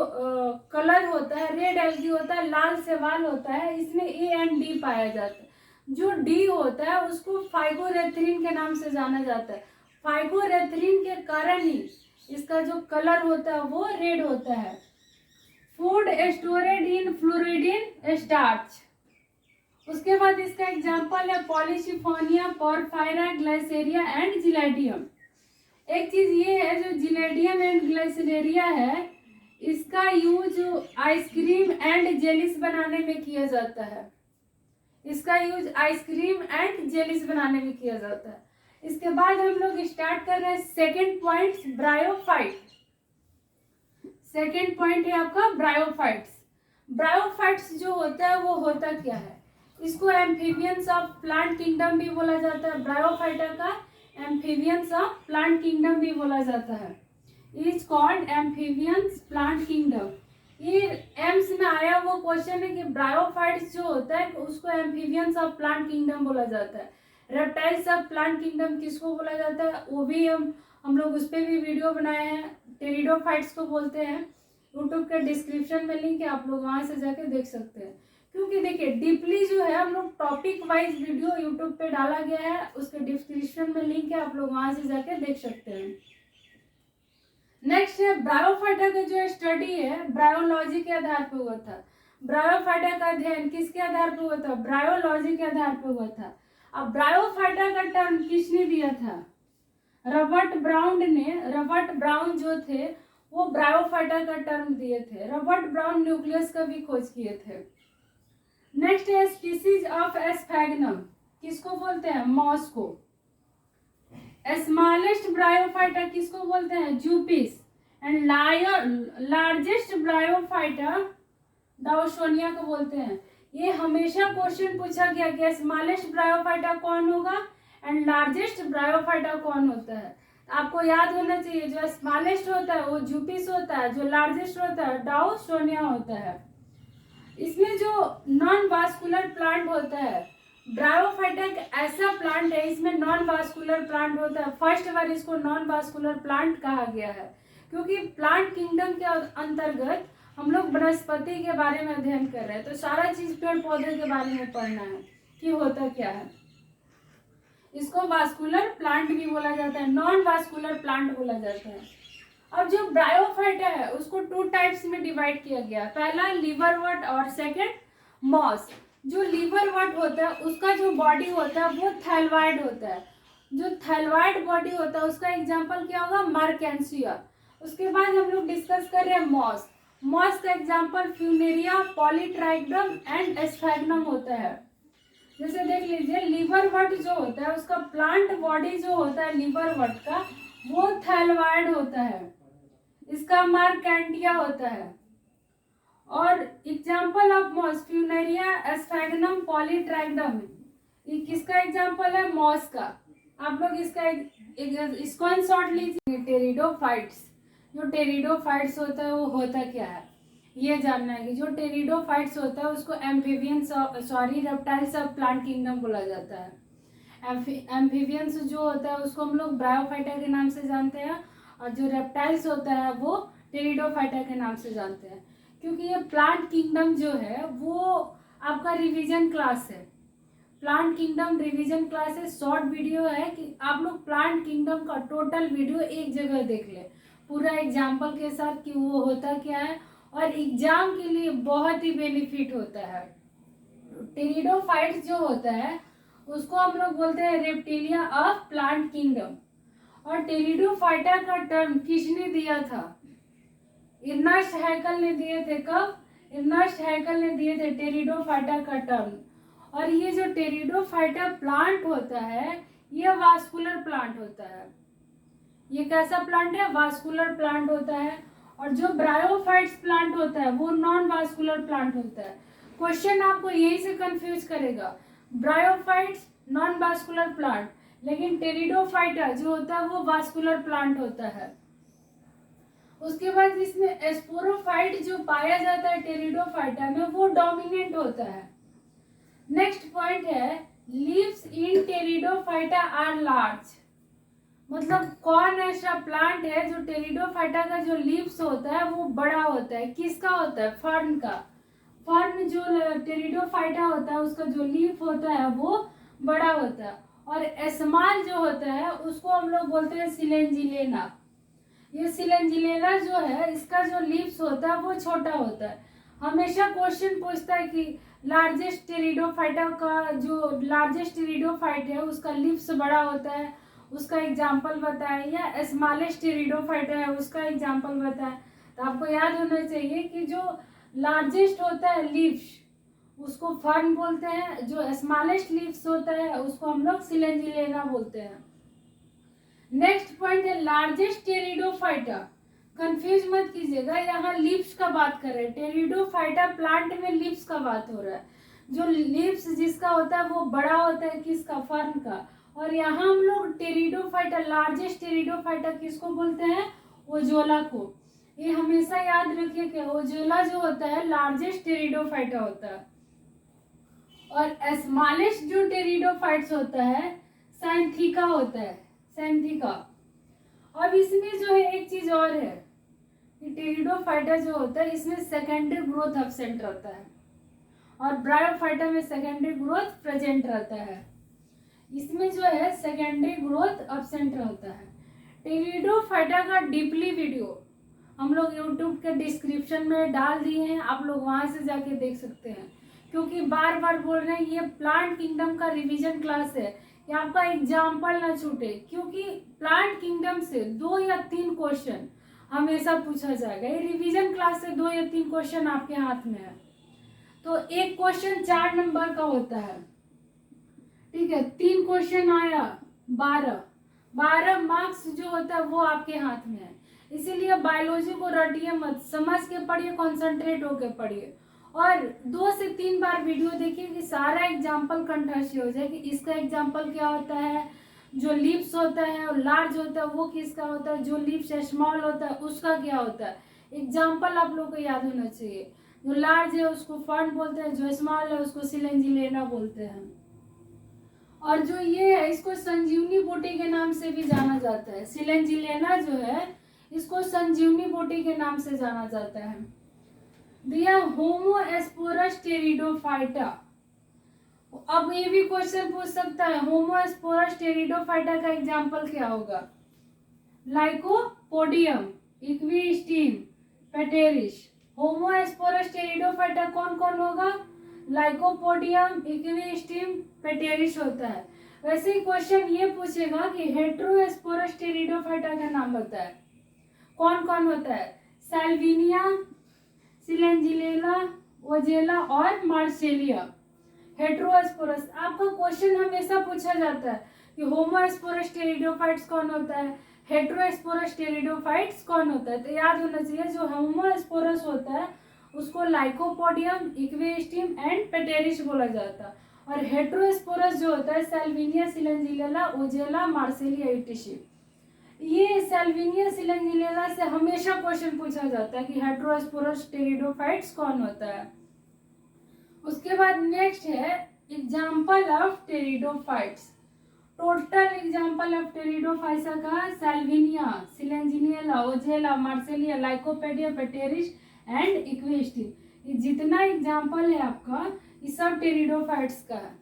A: कलर होता है रेड एल्गी होता है, लाल सेवाल होता है, इसमें ए एंड डी पाया जाता है। जो डी होता है उसको फाइगोरेथ्रिन के नाम से जाना जाता है। फाइगोरेथ्रिन के कारण ही इसका जो कलर होता है वो रेड होता है। फूड स्टोरेड इन फ्लोरिडिन स्टार्च। उसके बाद इसका एग्जाम्पल है पॉलीसिफोनिया, पोरफायरा, ग्लाइसेरिया एंड जिलेडियम। एक चीज ये है जो जिलेडियम एंड ग्लाइसेरिया है, इसका यूज आइसक्रीम एंड जेलिस बनाने में किया जाता है। इसका यूज आइसक्रीम एंड जेलिस बनाने में किया जाता है। इसके बाद हम लोग स्टार्ट कर रहे हैं second point, bryophyte. Second point है आपका ब्रायोफाइट्स। ब्रायोफाइट्स जो होता है वो होता क्या है, इसको एम्फीबियंस ऑफ प्लांट किंगडम भी बोला जाता है। ब्रायोफाइटा का एम्फीबियंस ऑफ प्लांट किंगडम भी बोला जाता है। Is called amphibians plant kingdom. ये एम्स में आया वो क्वेश्चन है कि ब्रायोफाइट्स जो होता है उसको एम्फीबियंस ऑफ प्लांट किंगडम बोला जाता है। रेप्टाइल्स ऑफ प्लांट किंगडम किसको बोला जाता है, वो भी हम लोग उस पर भी वीडियो बनाए हैं, टेरिडोफाइट्स को बोलते हैं। यूट्यूब के डिस्क्रिप्शन में लिंक है, आप लोग वहां से जाके देख सकते हैं। क्योंकि देखिए डीपली जो है हम लोग टॉपिक वाइज वीडियो यूट्यूब पे डाला गया है, उसके डिस्क्रिप्शन में लिंक है, आप लोग वहां से जाके देख सकते हैं। नेक्स्ट है ब्रायोफाइटा का जो स्टडी है ब्रायोलॉजी के आधार पर हुआ था। ब्रायोफाइटा का अध्ययन किसके आधार पर हुआ था, ब्रायोलॉजी के आधार पर हुआ था। अब ब्रायोफाइटा का टर्म किसने दिया था, रॉबर्ट ब्राउन ने। रॉबर्ट ब्राउन जो थे वो ब्रायोफाइटा का टर्म दिए थे। रॉबर्ट ब्राउन न्यूक्लियस का भी खोज किए थे। नेक्स्ट है स्पीसीज ऑफ एस्फेगनम, किसको बोलते हैं, मॉस को। स्मॉलेस्ट ब्रायोफाइटा किसको बोलते हैं, जूपिस। एंड लार्जेस्ट ब्रायोफाइटा डाउसोनिया को बोलते हैं। ये हमेशा क्वेश्चन पूछा गया कि स्मॉलेस्ट ब्रायोफाइटा कौन होगा एंड लार्जेस्ट ब्रायोफाइटा कौन होता है। आपको याद होना चाहिए जो स्मॉलेस्ट होता है वो जूपिस होता है, जो लार्जेस्ट होता है डाउसोनिया होता है। इसमें जो नॉन वास्कुलर प्लांट होता है, ब्रायोफाइटा एक ऐसा प्लांट है इसमें नॉन वास्कुलर प्लांट होता है। फर्स्ट बार इसको नॉन वास्कुलर प्लांट कहा गया है, क्योंकि प्लांट किंगडम के अंतर्गत हम लोग वनस्पति के बारे में अध्ययन कर रहे हैं, तो सारा चीज पेड़ पौधे के बारे में पढ़ना है कि होता क्या है। इसको वास्कुलर प्लांट भी बोला जाता है, नॉन वास्कुलर प्लांट बोला जाता है। अब जो ब्रायोफाइटा है उसको 2 टाइप्स में डिवाइड किया गया, पहला लिवरवर्ट और सेकंड मॉस। जो लिवरवर्ट होता है उसका जो बॉडी होता है वो थैलवाइड होता है। जो थैलवाइड बॉडी होता है उसका एग्जांपल क्या होगा, मार्केंसिया। उसके बाद हम लोग डिस्कस कर रहे हैं मॉस। मॉस का एग्जांपल फ्यूनेरिया, पॉलीट्राइगम एंड एस्फेगनम होता है। जैसे देख लीजिए लिवरवर्ट जो होता है उसका प्लांट बॉडी जो होता है लिवरवर्ट का वो थैलवाइड होता है, इसका मार्केंटिया होता है। और एग्जाम्पल ऑफ मॉस फ्यूनेरिया, एस्फेगनम, पॉलीट्राइगम, ये किसका एग्जाम्पल है? मॉस का। आप लोग इसका स्क्रीनशॉट लीजिए। टेरिडोफाइट्स, जो टेरिडोफाइट्स होता है वो होता क्या है, ये जानना है कि जो टेरिडोफाइट्स होता है उसको amphibians reptiles of plant kingdom बोला जाता है। एम्फीबियंस जो होता है उसको हम लोग ब्रायोफाइटा के नाम से जानते हैं, और जो रेप्टाइल्स होता है वो टेरिडोफाइटा के नाम से जानते हैं। क्योंकि ये प्लांट किंगडम जो है वो आपका रिवीजन क्लास है। प्लांट किंगडम रिवीजन क्लास है, शॉर्ट वीडियो है कि आप लोग प्लांट किंगडम का टोटल वीडियो एक जगह देख ले, पूरा एग्जाम्पल के साथ कि वो होता क्या है, और एग्जाम के लिए बहुत ही बेनिफिट होता है। टेरिडोफाइट्स जो होता है उसको हम लोग बोलते हैं रेप्टिलिया ऑफ प्लांट किंगडम। और टेरिडोफाइटा का टर्म किसने दिया था? इर्नेस्ट हैकल ने दिए थे। कब? इर्नेस्ट हैकल ने दिए थे टेरिडोफाइटा का टर्म। और ये जो टेरिडोफाइटा प्लांट होता है ये वास्कुलर प्लांट होता है। ये कैसा प्लांट है? वास्कुलर प्लांट होता है। और जो ब्रायोफाइट्स प्लांट होता है वो नॉन वास्कुलर प्लांट होता है। क्वेश्चन आपको यही से कंफ्यूज करेगा, ब्रायोफाइट्स नॉन वास्कुलर प्लांट, लेकिन टेरिडोफाइटा जो होता है वो वास्कुलर प्लांट होता है। उसके बाद इसमें स्पोरोफाइट जो पाया जाता है टेरिडोफाइटा में वो डोमिनेंट होता है। नेक्स्ट पॉइंट है leaves in pteridophyta are large. मतलब कौन ऐसा प्लांट है जो टेरिडोफाइटा का जो लीव्स होता है वो बड़ा होता है? किसका होता है? फर्न का। फर्न जो टेरिडोफाइटा होता है उसका जो लीफ होता है वो बड़ा होता है। और एस्माल जो होता है उसको हम लोग बोलते हैं सिलेंजिलेना। ये सिलेंजिलेना जो है इसका जो लीव्स होता है वो छोटा होता है। हमेशा क्वेश्चन पूछता है कि लार्जेस्ट टेरिडोफाइटा का जो लार्जेस्ट टेरिडोफाइट है उसका लीव्स बड़ा होता है, उसका एग्जाम्पल बताएं, या स्मॉलेस्ट टेरिडोफाइटा है उसका एग्जाम्पल बताएं। तो आपको याद होना चाहिए कि जो लार्जेस्ट होता है लीव्स उसको फर्न बोलते हैं, जो स्मॉलेस्ट लीव्स होता है उसको हम लोग सिलेंजिलेना बोलते हैं। नेक्स्ट पॉइंट है लार्जेस्ट टेरिडोफाइटा। कंफ्यूज मत कीजिएगा, यहाँ लीव्स का बात कर रहे हैं, टेरिडोफाइटा प्लांट में लीव्स का बात हो रहा है। जो लीव्स जिसका होता है वो बड़ा होता है, किसका? फर्न का। और यहाँ हम लोग टेरिडोफाइटा लार्जेस्ट टेरिडोफाइटा किसको बोलते हैं? ओजोला को। ये हमेशा याद रखिए कि ओजोला जो होता है लार्जेस्ट टेरिडोफाइटा होता है। और स्मॉलेस्ट जो टेरिडोफाइट्स होता है सैंथिका होता है, सैंथिका। अब इसमें जो है एक चीज और है, टेरिडोफाइटा जो होता है इसमें सेकेंडरी ग्रोथ एब्सेंट रहता है और ब्रायोफाइटा में सेकेंडरी ग्रोथ प्रेजेंट रहता है। इसमें जो है सेकेंडरी ग्रोथ एब्सेंट रहता है। टेरिडोफाइटा का डीपली वीडियो हम लोग यूट्यूब के डिस्क्रिप्शन में डाल दिए हैं, आप लोग वहां से जाके देख सकते हैं। क्योंकि बार बार बोल रहे हैं ये प्लांट किंगडम का रिवीजन क्लास है कि आपका एग्जाम्पल ना छूटे, क्योंकि प्लांट किंगडम से 2 या 3 क्वेश्चन हमेशा पूछा जाएगा। ये रिवीजन क्लास से 2 या 3 क्वेश्चन आपके हाथ में है, तो एक क्वेश्चन 4 नंबर का होता है, ठीक है। 3 क्वेश्चन आया 12 मार्क्स जो होता है वो आपके हाथ में है। इसीलिए बायोलॉजी को रटिए मत, समझ के पढ़िए, कॉन्सेंट्रेट होके पढ़िए और 2 से 3 बार वीडियो देखिए कि सारा एग्जाम्पल कंठस्थ हो जाए कि इसका एग्जाम्पल क्या होता है, जो लीव्स होता है और लार्ज होता है वो किसका होता है, जो लीव्स स्मॉल होता है उसका क्या होता है। एग्जाम्पल आप लोग को याद होना चाहिए। जो लार्ज है उसको फर्न बोलते हैं, जो स्मॉल है उसको सिलेंजिलेना बोलते हैं। और जो ये है इसको संजीवनी बूटी के नाम से भी जाना जाता है। सिलेंजिलेना जो है इसको संजीवनी बूटी के नाम से जाना जाता है। दिया होमोस्पोरस टेरिडोफाइटा। अब ये भी क्वेश्चन पूछ सकता है होमोस्पोरस टेरिडोफाइटा का एग्जाम्पल क्या होगा? लाइकोपोडियम, इक्विस्टीम, पेटेरिस। होमोस्पोरस टेरिडोफाइटा कौन कौन होगा? लाइकोपोडियम, इक्विस्टीम, पेटेरिस होता है। वैसे ही क्वेश्चन ये पूछेगा कि हेटेरोस्पोरस टेरिडोफाइटा का नाम बताए, कौन कौन होता है? सैल्विनिया, सिलेंजिलेना, ओजेला और मार्सेलिया। हेटेरोस्पोरस आपका क्वेश्चन हमेशा पूछा जाता है कि होमोस्पोरस टेरिडोफाइट्स कौन होता है, हेटेरोस्पोरस टेरिडोफाइट्स कौन होता है। तो याद होना चाहिए जो होमोस्पोरस होता है उसको लाइकोपोडियम, इक्विस्टीम एंड पेटेरिस बोला जाता है, और हेट्रोस्पोरस जो होता है सैल्विनिया, सिलेंजिलेला, ओजेला, मार्सेलिया, एटिशी। ये सैल्विनिया, सिलेंजिलेला से हमेशा क्वेश्चन पूछा जाता है कि हेट्रोस्पोरस टेरिडोफाइट्स कौन होता है। उसके बाद नेक्स्ट है example of pteridophytes. Total example of pteridophytes का सैल्विनिया, सिलेंजिनेला, ओजेला, मार्सेलिया, लाइकोपेडिया, पेटेरिस एंड इक्वेस्टिन। ये जितना एग्जाम्पल है आपका ये सब टेरिडोफाइट्स का है।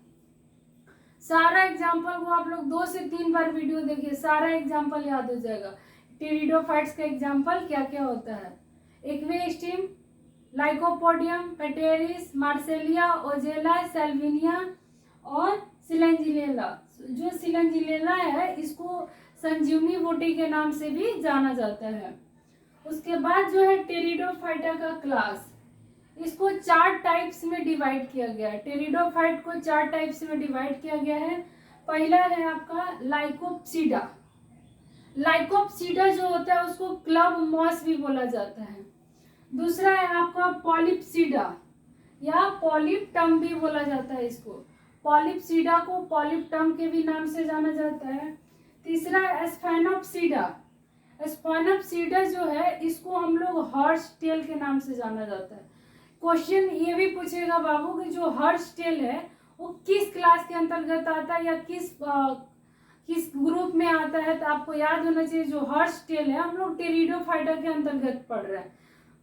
A: सारा एग्जाम्पल को आप लोग 2 से 3 बार वीडियो देखिए, सारा एग्जाम्पल याद हो जाएगा। टेरिडोफाइट्स का एग्जाम्पल क्या क्या होता है। इक्वेस्टिन, लाइकोपोडियम, पेटेरिस, मार्सेलिया, ओजेला, सैल्विनिया और सिलेंजिलेला। जो सिलेंजिलेला है इसको संजीवनी बूटी के नाम से भी जाना जाता है। उसके बाद जो है टेरिडोफाइटा का क्लास, इसको 4 टाइप्स में डिवाइड किया गया है। टेरिडोफाइट को 4 टाइप्स में डिवाइड किया गया है। पहला है आपका लाइकोप्सिडा। लाइकोप्सिडा जो होता है उसको क्लब मॉस भी बोला जाता है। दूसरा है आपका पॉलिप्सिडा या पॉलिप्टम भी बोला जाता है इसको। पॉलिप्सिडा को पॉलिप्टम के भी नाम से जाना जाता है। तीसरा है स्फेनोप्सिडा। स्फेनोप्सिडा जो है इसको हम लोग हॉर्स टेल के नाम से जाना जाता है। क्वेश्चन ये भी पूछेगा बाबू कि जो हॉर्स टेल है वो किस क्लास के अंतर्गत आता है या किस ग्रुप में आता है। तो आपको याद होना चाहिए जो हॉर्स टेल है हम लोग टेरिडोफाइटा के अंतर्गत पढ़ रहे हैं।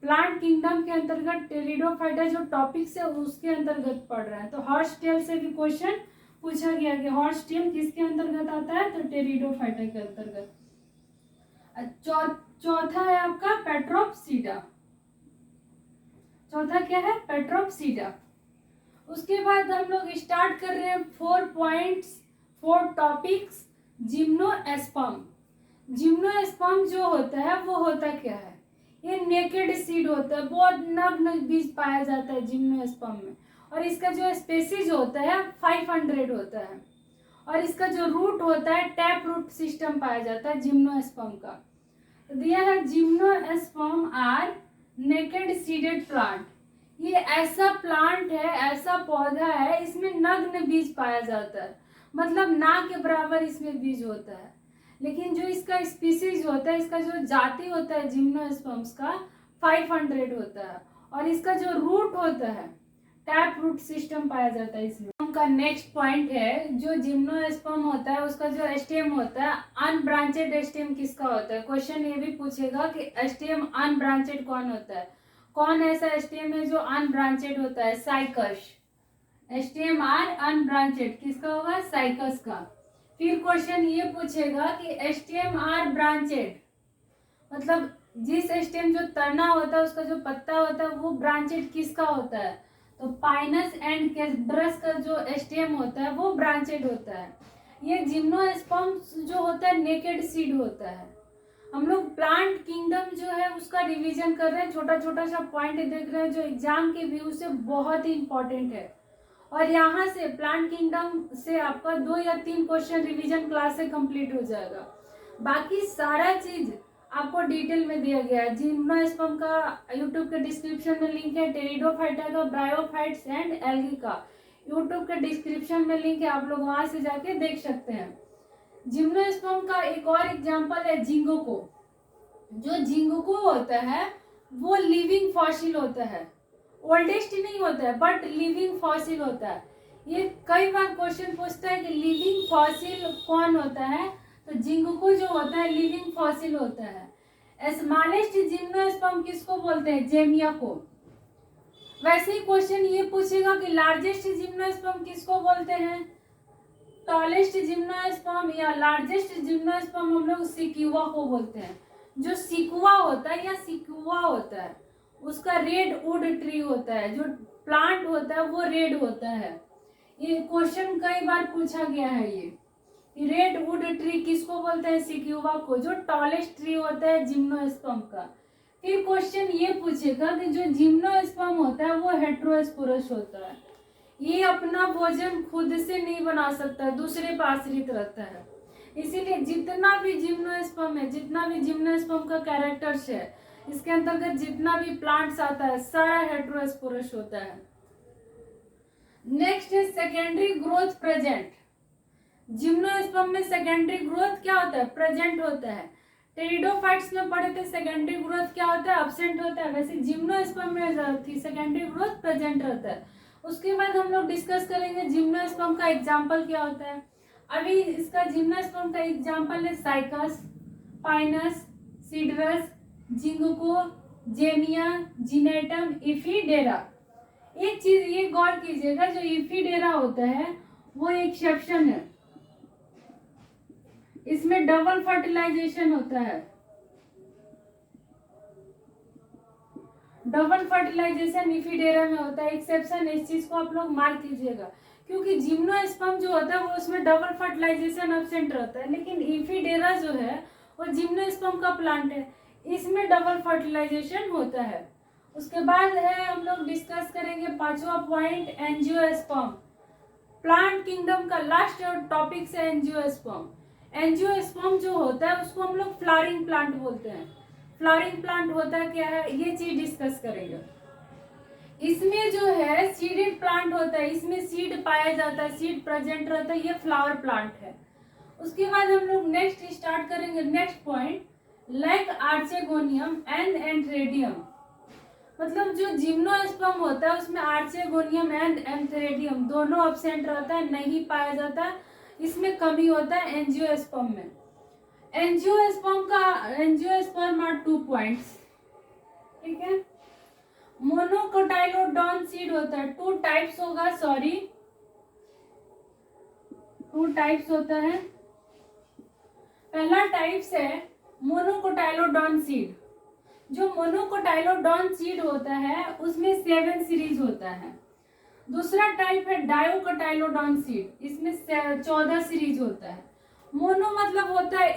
A: प्लांट किंगडम के अंतर्गत टेरिडोफाइटा जो टॉपिक्स है उसके अंतर्गत पढ़ रहे हैं। तो हॉर्स टेल से भी क्वेश्चन पूछा गया कि हॉर्स टेल किसके अंतर्गत आता है, तो टेरिडोफाइटा के अंतर्गत। चौथा है आपका पेट्रोप्सिडा। चौथा क्या है, पेट्रोप्सिडा। उसके बाद हम लोग स्टार्ट कर रहे हैं 4 पॉइंट्स 4 टॉपिक्स। जिम्नोएस्पर्म। जिम्नोएस्पर्म जो होता है वो होता क्या है, ये नेकेड सीड होता है, बहुत नग्न बीज पाया जाता है जिम्नोएस्पर्म में। और इसका जो स्पेसीज होता है 500 होता है। और इसका जो रूट होता है टैप रूट सिस्टम पाया जाता है जिम्नोएस्पर्म का। तो दिया है जिम्नोएस्पर्म आर नेकेड सीडेड प्लांट। ये ऐसा प्लांट है, ऐसा पौधा है इसमें नग्न बीज पाया जाता है, मतलब ना के बराबर इसमें बीज होता है। लेकिन जो इसका स्पीसीज होता है, इसका जो जाति होता है जिम्नोएस्पर्म्स का 500 होता है। और इसका जो रूट होता है टैप रूट सिस्टम पाया जाता है इसमें। उनका नेक्स्ट पॉइंट है जो जिम्नोएस्पर्म होता है उसका जो स्टेम होता है अनब्रांचेड स्टेम किसका होता है। क्वेश्चन ये भी पूछेगा कि स्टेम अनब्रांचेड कौन होता है, कौन ऐसा स्टेम है जो अनब्रांचेड होता है। साइकस। स्टेम आर अनब्रांचेड किसका होगा, साइकस का। फिर क्वेश्चन ये पूछेगा कि स्टेम आर ब्रांचेड, मतलब जिस स्टेम जो तना होता है उसका जो पत्ता होता है वो ब्रांचेड किसका होता है, तो पाइनस एंड कैड्रस का जो स्टेम होता है वो ब्रांचेड होता है। ये जिम्नोएस्पर्म जो होता है नेकेड सीड होता है। हम लोग प्लांट किंगडम जो है उसका रिवीजन कर रहे हैं, छोटा छोटा सा पॉइंट देख रहे हैं जो एग्जाम के व्यू से बहुत ही इंपॉर्टेंट है। और यहाँ से प्लांट किंगडम से आपका 2 या 3 क्वेश्चन रिवीजन क्लास से कंप्लीट हो जाएगा। बाकी सारा चीज आपको डिटेल में दिया गया है। जिम्नोएस्पर्म का यूट्यूब के डिस्क्रिप्शन में लिंक है, टेरिडोफाइटा का, ब्रायोफाइट्स एंड एल्गी का यूट्यूब के डिस्क्रिप्शन में लिंक है, आप लोग वहां से जाके देख सकते हैं। जिम्नोएस्पर्म का एक और एग्जाम्पल है जिंगोको। जो जिंगोको होता है वो लिविंग फॉसिल होता है, ओल्डेस्ट नहीं होता है बट लिविंग फॉसिल होता है। ये कई बार क्वेश्चन पूछता है कि लिविंग फॉसिल कौन होता है, तो जिंगोको जो होता है लिविंग फॉसिल होता है। स्मॉलेस्ट जिम्नोएस्पर्म किसको बोलते हैं, जेमिया को। वैसे ही क्वेश्चन ये पूछेगा कि लार्जेस्ट जिम्नोएस्पर्म किसको बोलते हैं, टॉलेस्ट जिम्नोएस्पर्म या लार्जेस्ट जिम्नोएस्पर्म हम लोग सिक्यूवा को बोलते हैं। जो सिकुआ होता है या सिकुआ होता है उसका रेड वुड ट्री होता है, जो प्लांट होता है वो रेड होता है। ये क्वेश्चन कई बार पूछा गया है। ये रेड वुड ट्री किसको बोलते हैं, सिक्यूवा को, जो टॉलेस्ट ट्री होता है जिम्नोएस्पर्म का। फिर क्वेश्चन ये पूछेगा कि जो जिम्नोएस्पर्म होता है वो हेट्रोस्पोरस होता है। ये अपना भोजन खुद से नहीं बना सकता, दूसरे पर आश्रित रहता है। इसीलिए जितना भी जिम्नोएस्पर्म है, जितना भी जिम्नोएस्पर्म का कैरेक्टर्स है, इसके अंतर्गत जितना भी प्लांट्स आता है सारा हेट्रोस्पोरस होता है। नेक्स्ट है सेकेंडरी ग्रोथ प्रेजेंट। जिम्नोस्पर्म में सेकेंडरी ग्रोथ क्या होता है? प्रेजेंट होता है। टेरिडोफाइट्स में पढ़े थे सेकेंडरी ग्रोथ क्या होता है? अब्सेंट होता है। वैसे जिम्नोस्पर्म में थी सेकेंडरी ग्रोथ प्रेजेंट रहता है। उसके बाद हम लोग डिस्कस करेंगे जिम्नोस्पर्म का एग्जाम्पल क्या होता है। अभी इसका जिम्नोस्पर्म का एग्जाम्पल है साइकस, पाइनस, सीडरस, जिंगको, जेनिया, जिनेटम, इफिडेरा। एक चीज ये गौर कीजिएगा, जो इफिडेरा होता है वो एक्सेप्शन है, इसमें डबल फर्टिलाइजेशन होता है। डबल फर्टिलाइजेशन इफिडेरा में होता है, एक्सेप्शन। इस चीज को आप लोग मार्क कीजिएगा, क्योंकि जिम्नोस्पर्म जो होता है वो उसमें डबल फर्टिलाइजेशन एब्सेंट रहता है, लेकिन इफिडेरा जो है वो जिम्नोस्पर्म का प्लांट है, इसमें डबल फर्टिलाइजेशन होता है। उसके बाद है हम लोग डिस्कस करेंगे पांचवा पॉइंट, एंजियोस्पर्म। प्लांट किंगडम का लास्ट टॉपिक है एंजियोस्पर्म। एंजियोस्पर्म जो होता है उसको हम लोग फ्लावरिंग प्लांट बोलते हैं। फ्लावरिंग प्लांट होता क्या है ये चीज डिस्कस करेंगे। इसमें जो है सीडेड प्लांट होता है, इसमें सीड पाया जाता है, सीड प्रेजेंट रहता है, ये फ्लावर प्लांट है। उसके बाद हम लोग नेक्स्ट स्टार्ट करेंगे नेक्स्ट पॉइंट, लाइक आर्चेगोनियम एंड एंथ्रेडियम। मतलब जो जिम्नोस्पर्म होता है उसमें आर्चेगोनियम एंड एंथ्रेडियम दोनों एब्सेंट रहता है, नहीं पाया जाता, इसमें कमी होता है एंजियोस्पर्म में। एंजियोस्पर्म आर 2 पॉइंट्स, ठीक है। मोनोकोटाइलोडॉन सीड होता है, 2 टाइप्स होगा, सॉरी 2 टाइप्स होता है। पहला टाइप्स है मोनोकोटाइलोडॉन सीड। जो मोनोकोटाइलोडॉन सीड होता है उसमें 7 सीरीज होता है। दूसरा टाइप है डायोकोटाइलोडॉन सीड, इसमें 14 सीरीज होता है। मोनो मतलब होता है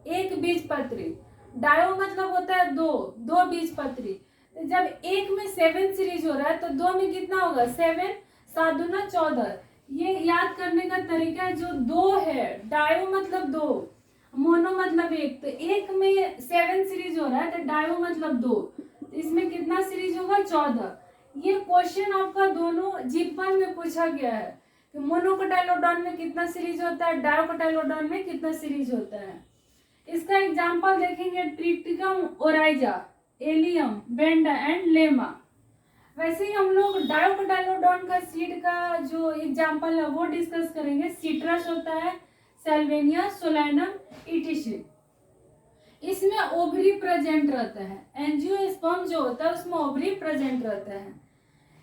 A: एक बीजपत्री, डायो मतलब होता है दो बीजपत्री। तो जब एक में 7 सीरीज हो रहा है तो 2 में कितना होगा? 7, 7 दूना 14। ये याद करने का तरीका है, जो 2 है, डायो मतलब 2, मोनो मतलब 1, तो एक में 7 सीरीज हो रहा है तो डायो मतलब 2, तो इसमें कितना सीरीज होगा? 14। ये क्वेश्चन आपका दोनों जीपन में पूछा गया है कि मोनोकोटाइलोडॉन में कितना सीरीज होता है, डायोकोटाइलोडॉन में कितना सीरीज होता है। इसका एग्जांपल देखेंगे, Triticum Oryza, allium, Benda and lemma. वैसे ही हम लोग डायोकोटाइलोडॉन का सीड का जो एग्जांपल है वो डिस्कस करेंगे। सिट्रस होता है, सेल्वेनिया, सोलैनम, इटिशी। इसमें ओवरी प्रेजेंट रहता है। एंजियोस्पर्म जो होता है उसमें ओवरी प्रेजेंट रहता है।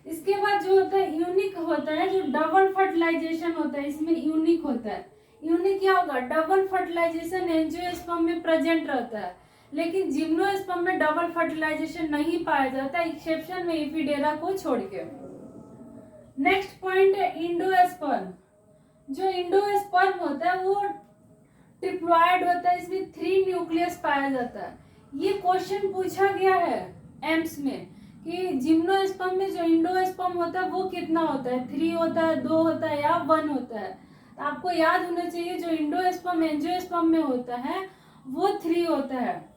A: इसके बाद जो होता है यूनिक होता है, जो डबल फर्टिलाइजेशन होता है, इसमें यूनिक होता है। यूनिक क्या होगा? डबल फर्टिलाइजेशन एंजियोस्पर्म में प्रेजेंट रहता है, लेकिन जिम्नोस्पर्म में डबल फर्टिलाइजेशन नहीं पाया जाता, एक्सेप्शन में इफिडेरा को छोड़ के। नेक्स्ट पॉइंट है इंडोस्पर्म। जो इंडोस्पर्म होता है वो ट्रिप्लॉइड होता है, इसमें 3 न्यूक्लियस पाया जाता है। ये क्वेश्चन पूछा गया है एम्स में कि जिम्नोस्पर्म में जो इंडोस्पर्म होता है वो कितना होता है? 3 होता है, 2 होता है या 1 होता है? तो आपको याद होना चाहिए जो इंडोस्पर्म एंजियोस्पर्म में होता है वो 3 होता है।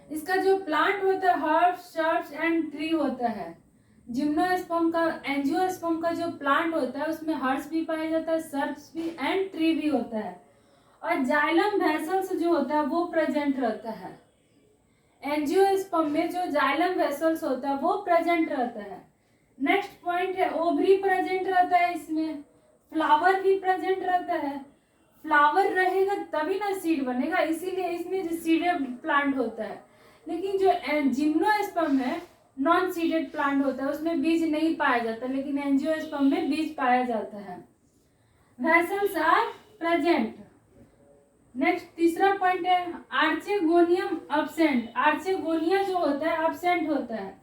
A: इसका जो प्लांट होता है हर्ब्स, शर्ब्स एंड ट्री होता है। जिम्नोस्पर्म का, एंजियोस्पर्म का जो प्लांट होता है उसमें हर्ब्स भी पाया जाता है, शर्ब्स भी एंड ट्री भी होता है, और जाइलम वेसल्स जो होता है वो प्रेजेंट रहता है। एंजियोस्पर्म में जो जाइलम वेसल्स होता है वो प्रेजेंट रहता है। नेक्स्ट पॉइंट है ओवरी प्रेजेंट रहता है, इसमें फ्लावर भी प्रेजेंट रहता है। फ्लावर रहेगा तभी ना सीड बनेगा, इसीलिए इसमें जो सीडेड प्लांट होता है। लेकिन जो जिम्नोस्पर्म है नॉन सीडेड प्लांट होता है, उसमें बीज नहीं पाया जाता, लेकिन एंजियोस्पर्म में बीज पाया जाता है। Vessels are present. नेक्स्ट तीसरा पॉइंट है आर्चेगोनियम अब्सेंट। आर्चेगोनिया जो होता है अब्सेंट होता है।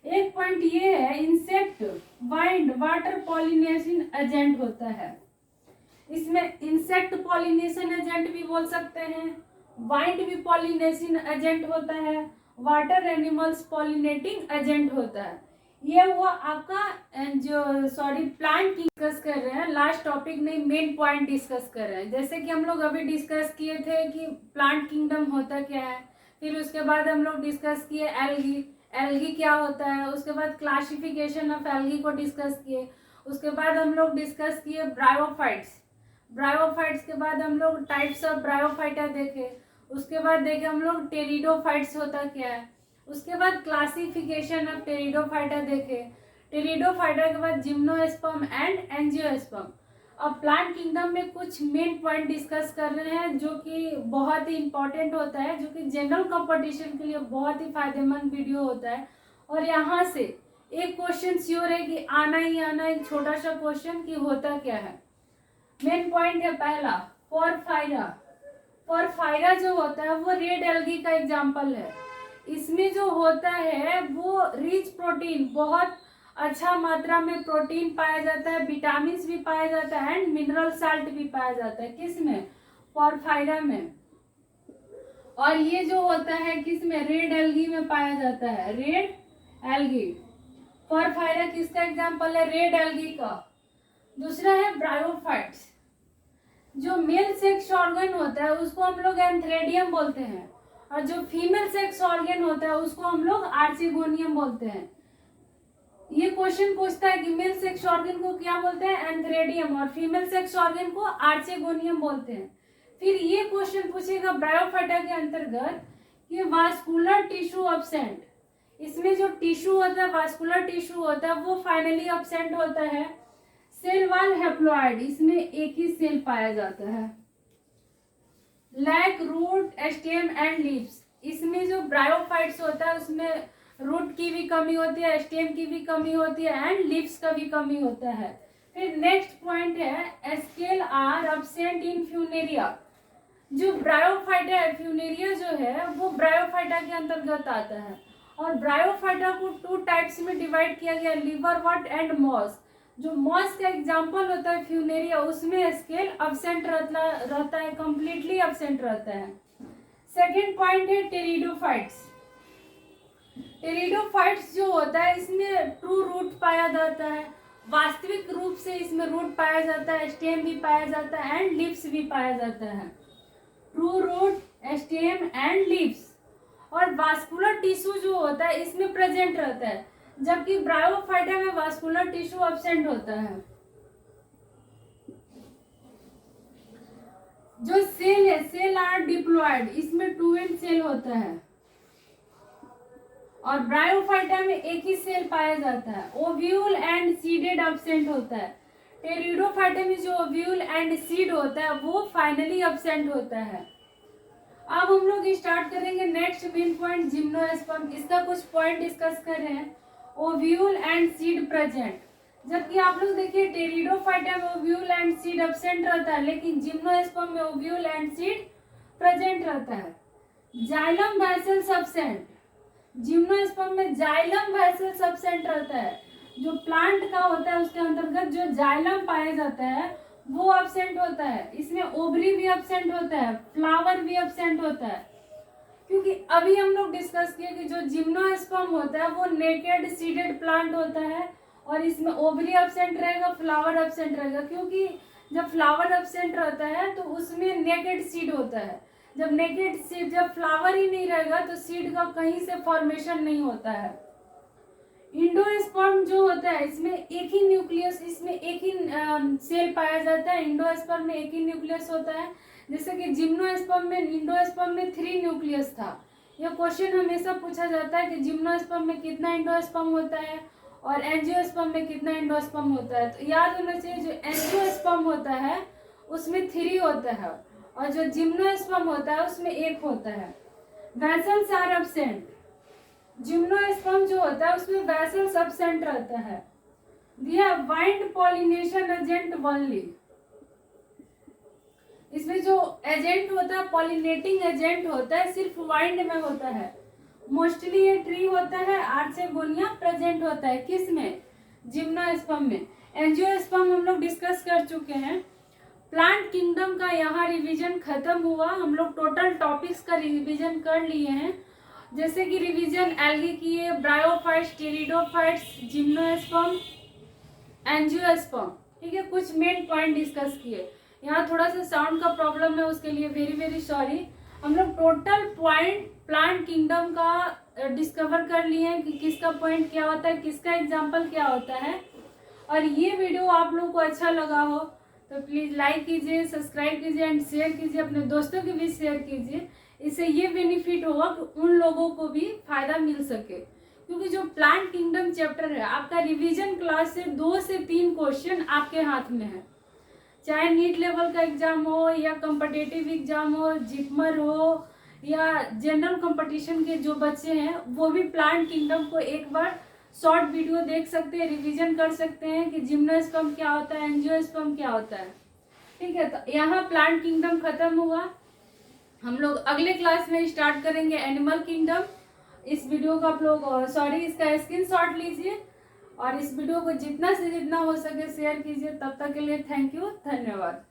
A: एक पॉइंट ये है insect, wind, water pollination agent होता है। इसमें इंसेक्ट पॉलिनेशन एजेंट भी बोल सकते हैं, वाइंड भी पॉलिनेशन एजेंट होता है, वाटर एनिमल्स पॉलिनेटिंग एजेंट होता है। ये हुआ आपका जो प्लांट की डिस्कस कर रहे हैं, लास्ट टॉपिक नहीं मेन पॉइंट डिस्कस कर रहे हैं। जैसे कि हम लोग अभी डिस्कस किए थे कि प्लांट किंगडम होता क्या है, फिर उसके बाद हम लोग डिस्कस किए एल्गी। एल्गी क्या होता है, उसके बाद क्लासिफिकेशन ऑफ एल्गी को डिस्कस किए, उसके बाद हम लोग डिस्कस किए ब्रायोफाइट्स। ब्रायोफाइट्स के बाद हम लोग टाइप्स ऑफ ब्रायोफाइटा देखे, उसके बाद देखे हम लोग टेरिडोफाइट्स होता क्या है, उसके बाद क्लासिफिकेशन ऑफ टेरिडोफाइटा देखे, टेरिडोफाइटा के बाद जिम्नोस्पर्म एंड एंजियोस्पर्म। अब प्लांट किंगडम में कुछ मेन पॉइंट डिस्कस कर रहे हैं जो कि बहुत ही इंपॉर्टेंट होता है, जो कि जनरल कंपटीशन के लिए बहुत ही फायदेमंद वीडियो होता है। और यहाँ से एक क्वेश्चन श्योर है कि आना ही आना, एक छोटा सा क्वेश्चन कि होता क्या है। मेन पॉइंट है पहला, पोरफायरा। पोरफायरा जो होता है वो रेड एल्गी का एग्जाम्पल है। इसमें जो होता है वो रिच प्रोटीन, बहुत अच्छा मात्रा में प्रोटीन पाया जाता है, विटामिन भी पाया जाता है एंड मिनरल साल्ट भी पाया जाता है। किसमें? पोरफायरा में। और ये जो होता है किसमें? रेड एल्गी में पाया जाता है, रेड एल्गी। पोरफायरा किसका एग्जाम्पल है? रेड एल्गी का। दूसरा है ब्रायोफाइट्स। जो मेल सेक्स ऑर्गन होता है उसको हम लोग एंथ्रेडियम बोलते हैं, और जो फीमेल सेक्स ऑर्गन होता है उसको हम लोग आर्चिगोनियम बोलते हैं। ये क्वेश्चन पूछता है कि मेल सेक्स ऑर्गन को क्या बोलते हैं? एंथ्रेडियम, और फीमेल सेक्स ऑर्गन को आर्चिगोनियम बोलते हैं। फिर ये क्वेश्चन पूछेगा ब्रायोफाइटा के अंतर्गत कि वास्कुलर टिश्यू अब्सेंट। इसमें जो टिश्यू होता है, वास्कुलर टिश्यू होता है, वो फाइनली अब्सेंट होता है। सेल वॉल हैप्लॉइड, इसमें एक ही सेल पाया जाता है। Lack root, stem and leaves, इसमें जो ब्रायोफाइट्स होता है उसमें रूट की भी कमी होती है, स्टेम की भी कमी होती है एंड लीव्स का भी कमी होता है। फिर नेक्स्ट पॉइंट है scale are absent in funaria. जो ब्रायोफाइटा है, फ्यूनेरिया जो है वो ब्रायोफाइटा के अंतर्गत आता है। और ब्रायोफाइटा को 2 टाइप्स में डिवाइड किया गया, लिवरवर्ट एंड मॉस। जो मॉस का एग्जाम्पल होता है फ्यूनेरिया, उसमें स्केल अब्सेंट रहता है, कंप्लीटली अब्सेंट रहता है। सेकेंड पॉइंट है टेरिडोफाइट्स। टेरिडोफाइट्स जो होता है इसमें ट्रू रूट पाया जाता है, वास्तविक रूप से इसमें रूट पाया जाता है, स्टेम भी पाया जाता है एंड लीव्स भी पाया जाता है। True root, stem and leaves. और वास्कुलर टिश्यू जो होता है इसमें प्रेजेंट रहता है, जबकि ब्रायोफाइटा में वास्कुलर टिश्यू अब्सेंट होता है। जो सेल है, सेल आर डिप्लॉयड, इसमें 2 एंड सेल होता है। और ब्रायोफाइटा में एक ही सेल पाया जाता है। ओव्यूल एंड सीडेड अब्सेंट होता है। टेरिडोफाइटा में जो ओव्यूल एंड सीड होता है वो फाइनली अब्सेंट होता है। अब हम लोग स्टार्ट करेंगे नेक्स्ट मेन पॉइंट, जिम्नोस्पर्म। इसका कुछ पॉइंट डिस्कस कर रहे हैं। ओव्यूल एंड सीड प्रेजेंट, जबकि आप लोग देखिए टेरिडोफाइटा में ओव्यूल एंड सीड अब्सेंट रहता है, लेकिन जिम्नोस्पर्म में ओव्यूल एंड सीड प्रेजेंट रहता है। जाइलम वेसल्स अब्सेंट, जिम्नोस्पर्म में जाइलम वेसल्स अब्सेंट रहता है। जो प्लांट का होता है उसके अंतर्गत जो जाइलम पाया जाता है वो अब्सेंट होता है। इसमें ओवरी भी अब्सेंट होता है, फ्लावर भी अब्सेंट होता है, क्योंकि अभी हम लोग डिस्कस किए कि जो जिम्नोस्पर्म होता है वो नेकेड सीडेड प्लांट होता है, और इसमें ओवरी अब्सेंट रहेगा, फ्लावर अब्सेंट रहेगा। क्योंकि जब फ्लावर अब्सेंट रहता है तो उसमें नेकेड सीड होता है। जब नेकेड सीड, जब फ्लावर ही नहीं रहेगा तो सीड का कहीं से फॉर्मेशन नहीं होता है। इंडोस्पर्म जो होता है इसमें एक ही न्यूक्लियस, इसमें एक ही सेल पाया जाता है। इंडोस्पर्म में एक ही न्यूक्लियस होता है, जैसे कि जिम्नोस्पर्म में, इंडोस्पर्म में 3 न्यूक्लियस था। यह क्वेश्चन हमेशा पूछा जाता है कि जिम्नोस्पर्म में कितना इंडोस्पर्म होता है और एंजियोस्पर्म में कितना इंडोस्पर्म होता है। तो याद होना चाहिए जो एंजियोस्पर्म होता है उसमें 3 होता है, और जो जिम्नोस्पर्म होता है उसमें 1 होता है। वेसल्स आर अब्सेंट, जिम्नोस्पर्म जो होता है उसमें वेसल्स अब्सेंट रहता है। दिया वाइंड पॉलिनेशन एजेंट ओनली, इसमें जो एजेंट होता है, पॉलिनेटिंग एजेंट होता है, सिर्फ वाइंड में होता है। मोस्टली ये ट्री होता है, आर्चेगोनिया प्रेजेंट होता है। किसमें? जिम्नोस्पर्म में। एंजियोस्पर्म हम लोग डिस्कस कर चुके हैं। प्लांट किंगडम का यहाँ रिवीजन खत्म हुआ। हम लोग टोटल टॉपिक्स का रिवीजन कर लिए हैं, जैसे कि रिवीजन एल्गी किए, ब्रायोफाइट्स, टेरिडोफाइट्स, जिम्नोस्पर्म, एंजियोस्पर्म। ठीक है, कुछ मेन पॉइंट डिस्कस किए। यहाँ थोड़ा सा साउंड का प्रॉब्लम है, उसके लिए वेरी वेरी सॉरी। हम लोग टोटल पॉइंट प्लांट किंगडम का डिस्कवर कर लिए हैं कि किसका पॉइंट क्या होता है, किसका एग्जाम्पल क्या होता है। और ये वीडियो आप लोगों को अच्छा लगा हो तो प्लीज़ लाइक कीजिए, सब्सक्राइब कीजिए एंड शेयर कीजिए, अपने दोस्तों के भी शेयर कीजिए। इससे ये बेनिफिट होगा कि उन लोगों को भी फायदा मिल सके, क्योंकि जो प्लांट किंगडम चैप्टर है आपका रिवीजन क्लास से 2 से 3 क्वेश्चन आपके हाथ में है। चाहे नीट लेवल का एग्जाम हो या कॉम्पिटिटिव एग्जाम हो, जिपमर हो या जनरल कंपटीशन के जो बच्चे हैं वो भी प्लांट किंगडम को एक बार शॉर्ट वीडियो देख सकते हैं, रिवीजन कर सकते हैं कि जिम्नोस्पर्म क्या होता है, एंजियोस्पर्म क्या होता है। ठीक है, तो यहाँ प्लांट किंगडम खत्म हुआ। हम लोग अगले क्लास में स्टार्ट करेंगे एनिमल किंगडम। इस वीडियो का आप लोग इसका स्क्रीनशॉट लीजिए और इस वीडियो को जितना से जितना हो सके शेयर कीजिए। तब तक के लिए थैंक यू, धन्यवाद।